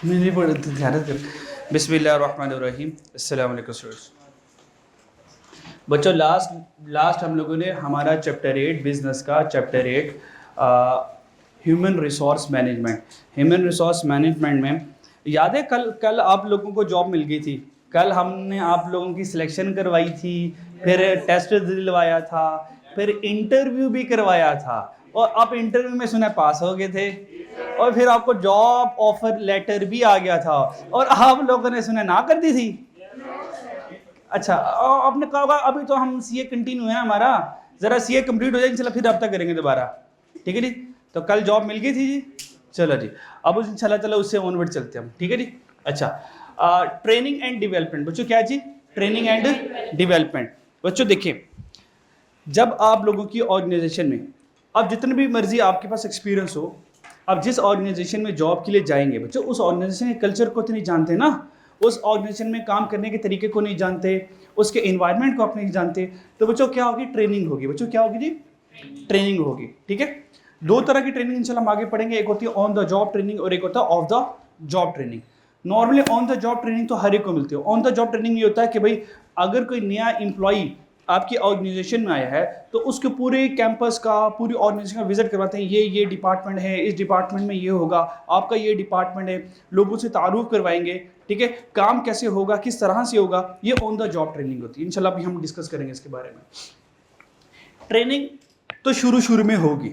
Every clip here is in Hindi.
मेरी बड़ी ध्यान कर। बिस्मिल्लाहिर्रहमानिर्रहीम। अस्सलाम वालेकुम स्टूडेंट्स। बच्चों लास्ट हम लोगों ने हमारा चैप्टर 8 बिजनेस का चैप्टर 8 ह्यूमन रिसोर्स मैनेजमेंट में याद है कल आप लोगों को जॉब मिल गई थी। कल हमने आप लोगों की सिलेक्शन करवाई थी, फिर टेस्ट दिलवाया था, फिर इंटरव्यू भी करवाया था और आप इंटरव्यू में सुना पास हो गए थे और फिर आपको जॉब ऑफर लेटर भी आ गया था और आप लोगों ने सुना ना कर दी थी। अच्छा, आपने कहा होगा अभी तो हम सीए कंटिन्यू है हमारा, जरा सीए कंप्लीट हो जाएगी, चलो फिर अब तक करेंगे दोबारा। ठीक है जी, तो कल जॉब मिल गई थी जी। चलो जी, अब इंशाल्लाह चलो उससे ऑनवर्ड चलते हैं हम। ठीक है जी। अच्छा, ट्रेनिंग एंड डेवलपमेंट बच्चों, क्या जी? Training and development. बच्चों देखिए, जब आप लोगों की ऑर्गेनाइजेशन में अब जितने भी मर्जी आपके पास एक्सपीरियंस हो, अब जिस ऑर्गेनाइजेशन में जॉब के लिए जाएंगे बच्चों, उस ऑर्गेनाइजेशन के कल्चर को तो नहीं जानते ना, उस ऑर्गेनाइजेशन में काम करने के तरीके को नहीं जानते, उसके इन्वायरमेंट को आप नहीं जानते, तो बच्चों क्या होगी? ट्रेनिंग होगी। बच्चों क्या होगी जी? ट्रेनिंग होगी। ठीक है, दो तरह की ट्रेनिंग इंशाल्लाह हम आगे पढ़ेंगे, एक होती है ऑन द जॉब ट्रेनिंग और एक होता है of the job training. Normally on the job training तो हर एक को मिलती है। ऑन द जॉब ट्रेनिंग ये होता है कि भाई अगर कोई नया एम्प्लॉई आपकी ऑर्गेनाइजेशन में आया है तो उसके पूरे कैंपस का, पूरी ऑर्गेनाइजेशन का विजिट करवाते हैं। ये डिपार्टमेंट है, इस डिपार्टमेंट में ये होगा, आपका ये डिपार्टमेंट है, लोगों से तारुफ करवाएंगे। ठीक है, काम कैसे होगा, किस तरह से होगा, ये ऑन द जॉब ट्रेनिंग होती है। इंशाल्लाह अभी हम डिस्कस करेंगे इसके बारे में। ट्रेनिंग तो शुरू में होगी।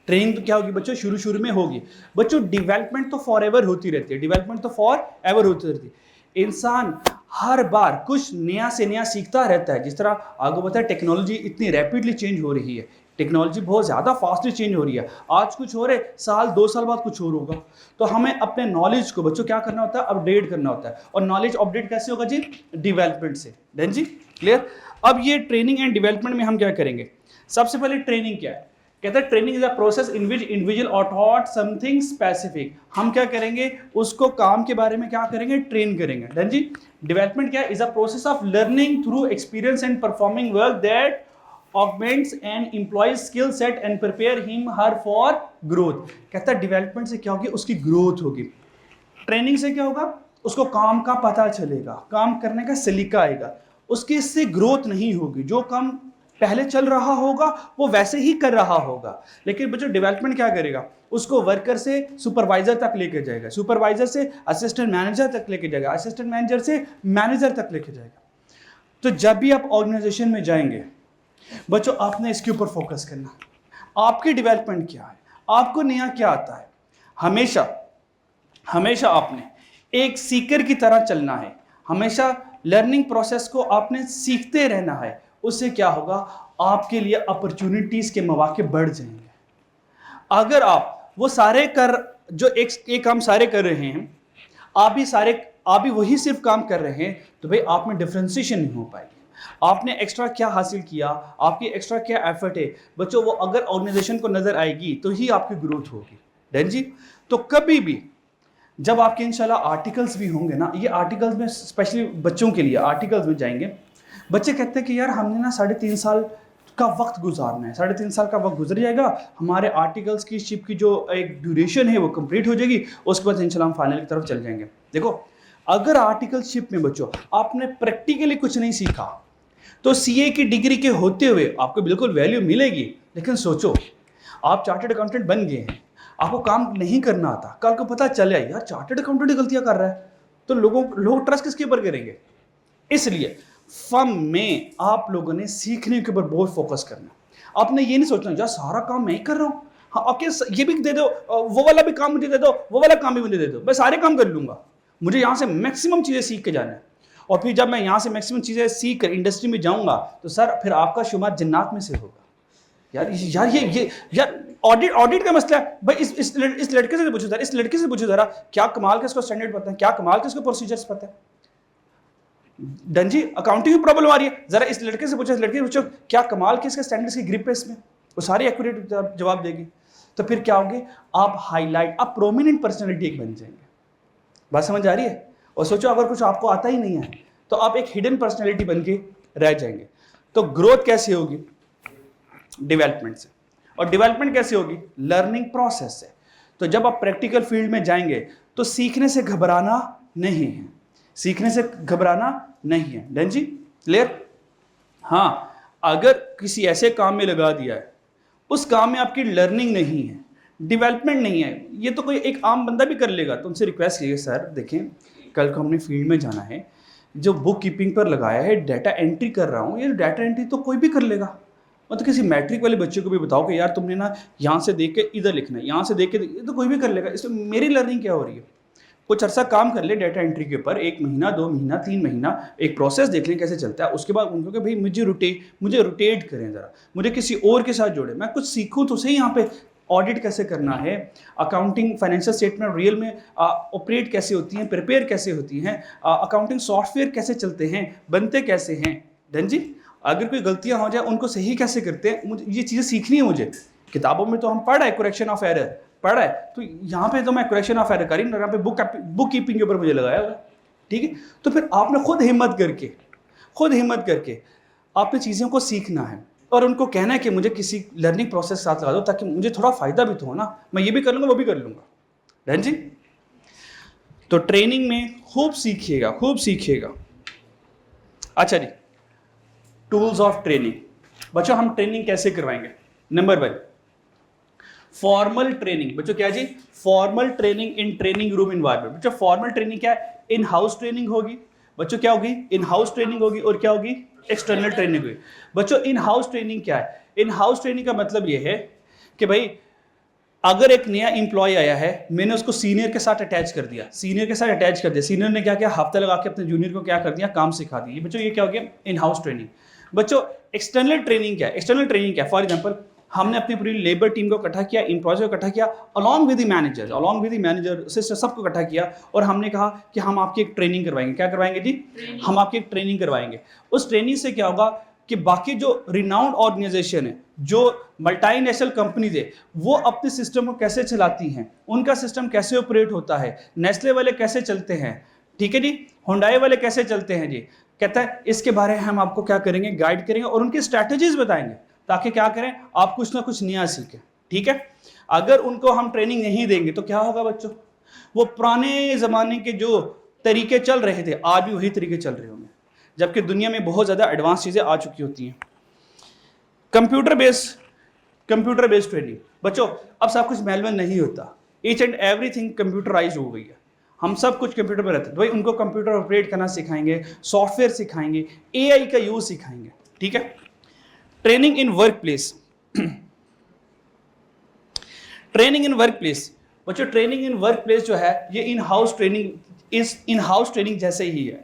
ट्रेनिंग तो क्या होगी बच्चों? शुरू में होगी। बच्चों डेवलपमेंट तो फॉर एवर होती रहती है, डेवलपमेंट तो फॉर एवर होती रहती है। इंसान हर बार कुछ नया से नया सीखता रहता है। जिस तरह आपको पता है टेक्नोलॉजी इतनी रैपिडली चेंज हो रही है, टेक्नोलॉजी बहुत ज़्यादा फास्टली चेंज हो रही है। आज कुछ हो रहा है, साल 2 साल बाद कुछ और होगा। तो हमें अपने नॉलेज को बच्चों क्या करना होता है? अपडेट करना होता है। और नॉलेज अपडेट कैसे होगा जी? डेवलपमेंट से। डन जी, क्लियर। अब ये ट्रेनिंग एंड डेवलपमेंट में हम क्या करेंगे? सबसे पहले ट्रेनिंग क्या है? कहते हैं training is a process in which individual ought something specific. हम क्या करेंगे? उसको काम के बारे में क्या करेंगे? ट्रेन करेंगे। डन जी। डेवलपमेंट क्या है? Is a process of learning through experience and performing work that augments and employees skill set and prepare him her for growth. कहता है डेवलपमेंट से क्या होगी? उसकी ग्रोथ होगी। ट्रेनिंग से क्या होगा? उसको काम का पता चलेगा, काम करने का सलीका आएगा, उसकी इससे ग्रोथ नहीं होगी। जो काम पहले चल रहा होगा वो वैसे ही कर रहा होगा। लेकिन बच्चों डेवलपमेंट क्या करेगा? उसको वर्कर से सुपरवाइजर तक लेके जाएगा, सुपरवाइजर से असिस्टेंट मैनेजर तक लेके जाएगा, असिस्टेंट मैनेजर से मैनेजर तक लेके जाएगा। तो जब भी आप ऑर्गेनाइजेशन में जाएंगे बच्चों, आपने इसके ऊपर फोकस करना, आपकी डेवलपमेंट क्या है, आपको नया क्या आता है। हमेशा हमेशा आपने एक सीकर की तरह चलना है। हमेशा लर्निंग प्रोसेस को आपने सीखते रहना है। उससे क्या होगा? आपके लिए अपॉर्चुनिटीज के मौके बढ़ जाएंगे। अगर आप वो सारे कर जो एक काम सारे कर रहे हैं, आप भी वही सिर्फ काम कर रहे हैं, तो भाई आप में डिफरेंशिएशन नहीं हो पाएगी। आपने एक्स्ट्रा क्या हासिल किया, आपकी एक्स्ट्रा क्या एफर्ट है बच्चों, वो अगर ऑर्गेनाइजेशन को नजर आएगी तो ही आपकी ग्रोथ होगी। डन जी। तो कभी भी जब आपके इंशाल्लाह आर्टिकल्स भी होंगे ना, ये आर्टिकल्स में स्पेशली बच्चों के लिए आर्टिकल्स में जाएंगे, बच्चे कहते हैं कि यार हमने ना 3.5 साल का वक्त गुजारना है, 3.5 साल का वक्त गुजर जाएगा, हमारे आर्टिकल्स की शिप की जो एक ड्यूरेशन है वो कंप्लीट हो जाएगी, उसके बाद इंशाल्लाह हम फाइनल की तरफ चल जाएंगे। देखो, अगर आर्टिकल शिप में बच्चों आपने प्रैक्टिकली कुछ नहीं सीखा तो सीए की डिग्री के होते हुए आपको बिल्कुल वैल्यू मिलेगी। लेकिन सोचो, आप चार्टर्ड अकाउंटेंट बन गए हैं, आपको काम नहीं करना आता, कल को पता चले यार चार्टर्ड अकाउंटेंट गलतियां कर रहा है, तो लोग ट्रस्ट किसके ऊपर करेंगे? इसलिए फर्म में आप लोगों ने सीखने के ऊपर बहुत फोकस करना। आपने ये नहीं सोचना यार सारा काम मैं ही कर रहा हूँ, हाँ आपके ये भी दे दो, वो वाला भी काम मुझे दे दो, वो वाला काम भी मुझे दे दो, मैं सारे काम कर लूंगा। मुझे यहाँ से मैक्सिमम चीज़ें सीख के जाना है, और फिर जब मैं यहाँ से मैक्सिमम चीज़ें सीख कर इंडस्ट्री में जाऊँगा तो सर फिर आपका शुमार जन्नात में से होगा। यार ऑडिट का मसला है भाई। इस लड़के से पूछो जरा, इस लड़के से पूछो जरा, क्या कमाल के इसको स्टैंडर्ड पता है, क्या कमाल के इसको प्रोसीजर्स पता है। डन जी। अकाउंटिंग की प्रॉब्लम आ रही है, जरा इस लड़के से पूछो, इस लड़के से पूछो, क्या कमाल के इसके स्टैंडर्ड्स की ग्रिप है इसमें, वो सारी एक्यूरेट जवाब देगी। तो फिर क्या होगे? आप हाईलाइट, आप प्रोमिनेंट पर्सनैलिटी एक बन जाएंगे। बात समझ आ रही है? और सोचो अगर कुछ आपको आता ही नहीं है तो आप एक हिडन पर्सनैलिटी बन के रह जाएंगे। तो ग्रोथ कैसे होगी? डेवलपमेंट से। और डेवलपमेंट कैसे होगी? लर्निंग प्रोसेस से। तो जब आप प्रैक्टिकल फील्ड में जाएंगे तो सीखने से घबराना नहीं है, सीखने से घबराना नहीं है। डन जी, क्लियर? हाँ, अगर किसी ऐसे काम में लगा दिया है, उस काम में आपकी लर्निंग नहीं है, डेवलपमेंट नहीं है, ये तो कोई एक आम बंदा भी कर लेगा। तो उनसे रिक्वेस्ट कीजिए, सर देखें कल को हमने फील्ड में जाना है, जो बुक कीपिंग पर लगाया है, डाटा एंट्री कर रहा हूँ, ये डाटा एंट्री तो कोई भी कर लेगा। मतलब किसी मैट्रिक वाले बच्चे को भी बताओ कि यार तुमने ना यहाँ से देख के इधर लिखना है, यहाँ से देख के ये तो कोई भी कर लेगा। इसमें मेरी लर्निंग क्या हो रही है? कुछ अर्सा काम कर ले डाटा एंट्री के ऊपर, 1 महीना 2 महीना 3 महीना, एक प्रोसेस देख लें कैसे चलता है। उसके बाद उनको कि भाई मुझे रोटेट करें ज़रा, मुझे किसी और के साथ जोड़े, मैं कुछ सीखूँ तो सही। यहाँ पे ऑडिट कैसे करना है, अकाउंटिंग फाइनेंशियल स्टेटमेंट रियल में ऑपरेट कैसे होती हैं, प्रिपेयर कैसे होती हैं, अकाउंटिंग सॉफ्टवेयर कैसे चलते हैं, बनते कैसे हैं। डन जी, अगर कोई गलतियाँ हो जाए उनको सही कैसे करते हैं, मुझे ये चीज़ें सीखनी है। मुझे किताबों में तो हम पढ़ रहे हैं करेक्शन ऑफ एरर पढ़ा है, तो यहाँ पे तो मैं करेक्शन ऑफ एरर करी, यहाँ पे बुक कीपिंग के ऊपर मुझे लगाया हुआ। ठीक है, तो फिर आपने खुद हिम्मत करके आपने चीज़ों को सीखना है और उनको कहना है कि मुझे किसी लर्निंग प्रोसेस साथ लगा दो ताकि मुझे थोड़ा फ़ायदा भी तो हो ना, मैं ये भी कर लूँगा वो भी कर लूँगा। डन जी, तो ट्रेनिंग में खूब सीखिएगा। अच्छा जी, टूल्स ऑफ ट्रेनिंग। बच्चों हम ट्रेनिंग कैसे करवाएंगे? Number 1, formal training. बच्चों क्या जी? Formal training in training room environment. बच्चों फॉर्मल ट्रेनिंग क्या है? इन हाउस ट्रेनिंग होगी। बच्चों क्या होगी? इन हाउस ट्रेनिंग होगी। और क्या होगी? एक्सटर्नल ट्रेनिंग होगी। बच्चों इन हाउस ट्रेनिंग क्या है? इन हाउस ट्रेनिंग का मतलब यह है कि भाई अगर एक नया एम्प्लॉय आया है, मैंने उसको सीनियर के साथ अटैच कर दिया, सीनियर ने क्या किया? हफ्ता लगा के अपने जूनियर को क्या कर दिया? काम सिखा दिया। बच्चों ये क्या हो गया? In house training. बच्चों एक्सटर्नल ट्रेनिंग क्या है? एक्सटर्नल ट्रेनिंग क्या है? फॉर एग्जाम्पल हमने अपनी पूरी लेबर टीम को इकट्ठा किया, एम्प्लॉयज को इकट्ठा किया, अलॉन्ग विद द मैनेजर से सबको इकट्ठा किया और हमने कहा कि हम आपकी एक ट्रेनिंग करवाएंगे। क्या करवाएंगे जी? हम आपकी एक ट्रेनिंग करवाएंगे। उस ट्रेनिंग से क्या होगा कि बाकी जो रिनाउंड ऑर्गेनाइजेशन है, जो मल्टीनेशनल कंपनीज है, वो अपने सिस्टम को कैसे चलाती हैं, उनका सिस्टम कैसे ऑपरेट होता है, नेस्ले वाले कैसे चलते हैं, ठीक है जी, हुंडई वाले कैसे चलते हैं जी, कहता है इसके बारे में हम आपको क्या करेंगे? गाइड करेंगे और उनकी स्ट्रैटेजीज बताएंगे ताकि क्या करें? आप कुछ ना कुछ नया सीखें। ठीक है, अगर उनको हम ट्रेनिंग नहीं देंगे तो क्या होगा बच्चों? वो पुराने ज़माने के जो तरीके चल रहे थे आज भी वही तरीके चल रहे होंगे, जबकि दुनिया में बहुत ज़्यादा एडवांस चीज़ें आ चुकी होती हैं। Computer based training. बच्चों अब सब कुछ मैनुअल नहीं होता, ईच एंड एवरीथिंग कंप्यूटराइज हो गई है, हम सब कुछ कंप्यूटर पर रहते हैं। तो भाई उनको कंप्यूटर ऑपरेट करना सिखाएंगे, सॉफ्टवेयर सिखाएंगे, एआई का यूज़ सिखाएंगे। ठीक है, ट्रेनिंग इन वर्क प्लेस। बच्चों ट्रेनिंग इन वर्क प्लेस जो है ये इन हाउस ट्रेनिंग जैसे ही है।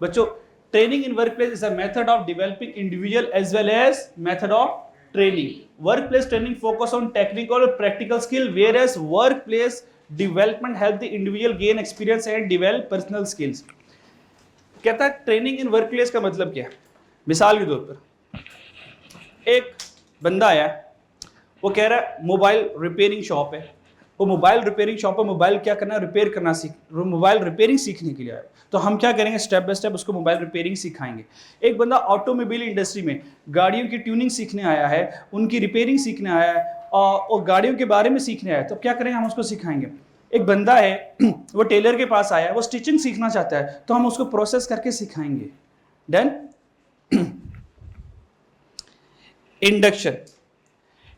बच्चों training in workplace is a method of developing individual as well as method of training. Workplace training focus on technical और practical skill, whereas workplace development help the individual gain experience and develop personal skills. कहता है ट्रेनिंग इन वर्क प्लेस का मतलब क्या है? मिसाल के तौर पर एक बंदा आया, वो कह रहा है मोबाइल रिपेयरिंग शॉप है, वो मोबाइल रिपेयरिंग शॉप पर मोबाइल क्या करना, रिपेयर करना मोबाइल रिपेयरिंग सीखने के लिए आया। तो हम क्या करेंगे? स्टेप बाय स्टेप उसको मोबाइल रिपेयरिंग सिखाएंगे। एक बंदा ऑटोमोबाइल इंडस्ट्री में गाड़ियों की ट्यूनिंग सीखने आया है, उनकी रिपेयरिंग सीखने आया है और गाड़ियों के बारे में सीखने आया है, तो क्या करेंगे? हम उसको सिखाएंगे। एक बंदा है वो टेलर के पास आया है, वो स्टिचिंग सीखना चाहता है, तो हम उसको प्रोसेस करके सिखाएंगे। डन।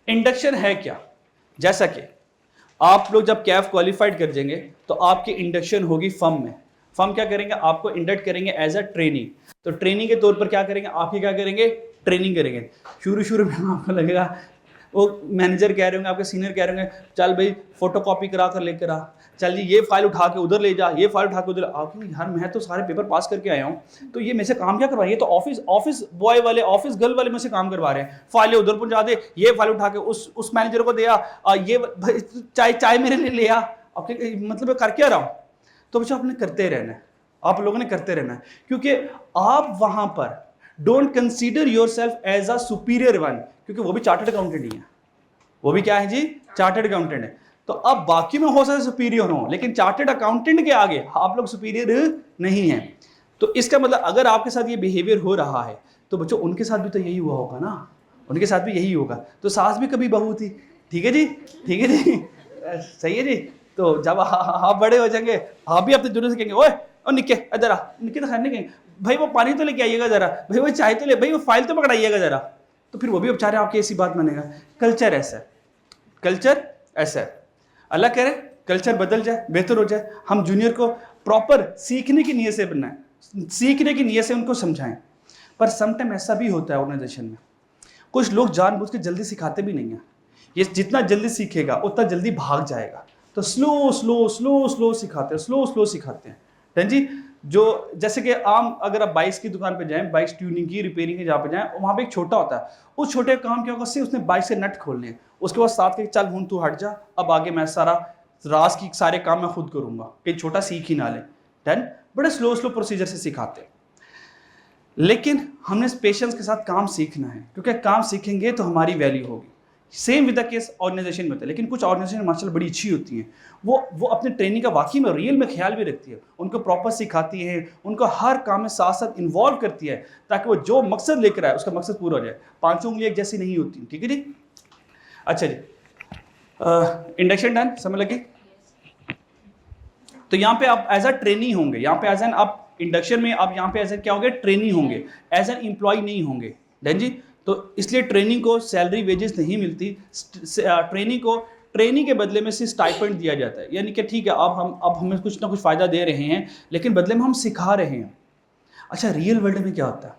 इंडक्शन है क्या? जैसा कि आप लोग जब कैफ क्वालिफाइड कर जाएंगे तो आपकी इंडक्शन होगी फर्म में। फर्म क्या करेंगे? आपको इंडक्ट करेंगे एज अ ट्रेनिंग। तो ट्रेनिंग के तौर पर क्या करेंगे? आपकी क्या करेंगे? ट्रेनिंग करेंगे। शुरू में आपको लगेगा वो मैनेजर कह रहे होंगे, आपके सीनियर कह रहे होंगे चल भाई फोटो कॉपी करा कर लेकर आ, चल जी ये फाइल उठा के उधर ले जा, ये फाइल उठा के उधर। आप यार मैं तो सारे पेपर पास करके आया हूँ, तो ये मेरे से काम क्या करवाइए? तो ऑफिस बॉय वाले, ऑफिस गर्ल वाले मेरे से काम करवा रहे हैं, फाइलें उधर पहुँचा दे, ये फाइल उठा के उस मैनेजर को दे आ, ये चाय मेरे लिए ले आ। आपके मतलब कर क्या रहा हूँ? तो बच्चों आपने करते रहना है, आप लोगों ने करते रहना है, क्योंकि आप वहाँ पर don't consider yourself as a superior one, क्योंकि वो भी चार्टर्ड अकाउंटेंट ही है। वो भी क्या है जी? चार्टर्ड अकाउंटेंट है। तो अब बाकी में हो सकता है सुपीरियर हो, लेकिन चार्टर्ड अकाउंटेंट के आगे आप लोग सुपीरियर नहीं है। तो इसका मतलब अगर आपके साथ ये बिहेवियर हो रहा है तो बच्चों उनके साथ भी तो यही हुआ होगा ना, उनके साथ भी यही होगा। तो सास भी कभी बहू थी। ठीक है जी, ठीक है जी, सही है जी। तो जब आप बड़े हो जाएंगे आप भी अपने दुनिया से कहेंगे ओए ओ निक्के इधर आ, निक्के तो खाने कहेंगे भाई वो पानी तो लेके आइएगा जरा, भाई वो चाय तो ले, भाई वो फाइल तो पकड़ाइएगा जरा, तो फिर वो भी बेचारे आपकी ऐसी बात मानेगा। कल्चर ऐसा है, कल्चर ऐसा है। अल्लाह करे कल्चर बदल जाए, बेहतर हो जाए, हम जूनियर को प्रॉपर सीखने की नीयत से बनाएं, सीखने की नीयत से उनको समझाएं। पर समटाइम ऐसा भी होता है ऑर्गेनाइजेशन में, कुछ लोग जानबूझ के जल्दी सिखाते भी नहीं हैं। ये जितना जल्दी सीखेगा उतना जल्दी भाग जाएगा, तो स्लो स्लो स्लो स्लो सिखाते हैं, स्लो स्लो सिखाते हैं। डन जी, जो जैसे कि आम अगर आप बाइक्स की दुकान पे जाएं, बाइक्स ट्यूनिंग की, रिपेयरिंग की जहाँ पे जाएं, वहाँ पे एक छोटा होता है, उस छोटे काम क्या होगा, सिर्फ उसने बाइक से नट खोलने हैं, उसके बाद साथ के चल हूं तू हट जा, अब आगे मैं सारा राज की सारे काम मैं खुद करूंगा, कि छोटा सीख ही ना ले। डन, बड़े स्लो स्लो प्रोसीजर से सिखाते हैं। लेकिन हमने पेशेंस के साथ काम सीखना है, क्योंकि काम सीखेंगे तो हमारी वैल्यू होगी। Same with the case organization में होता है। लेकिन कुछ ऑर्गेनाइजेशन माशाल्लाह बड़ी अच्छी होती हैं, वो अपने ट्रेनिंग का वाकई में रियल में ख्याल भी रखती है, उनको प्रॉपर सिखाती है, उनको हर काम में साथ साथ इन्वॉल्व करती है, ताकि वो जो मकसद लेकर आए उसका मकसद पूरा हो जाए। पांचों उंगली एक जैसी नहीं होती, ठीक है जी। अच्छा जी, इंडक्शन डन, समझ लगे। तो यहाँ पे आप एज अ ट्रेनी होंगे, यहाँ पे एज एन आप इंडक्शन में आप यहाँ पे एज क्या होंगे, ट्रेनी होंगे, एज एन एम्प्लॉय नहीं होंगे। डन जी, तो इसलिए ट्रेनिंग को सैलरी वेजेस नहीं मिलती, ट्रेनिंग को ट्रेनिंग के बदले में सिर्फ स्टाइपेंड दिया जाता है, यानी कि ठीक है अब हमें कुछ ना कुछ फ़ायदा दे रहे हैं, लेकिन बदले में हम सिखा रहे हैं। अच्छा, रियल वर्ल्ड में क्या होता है?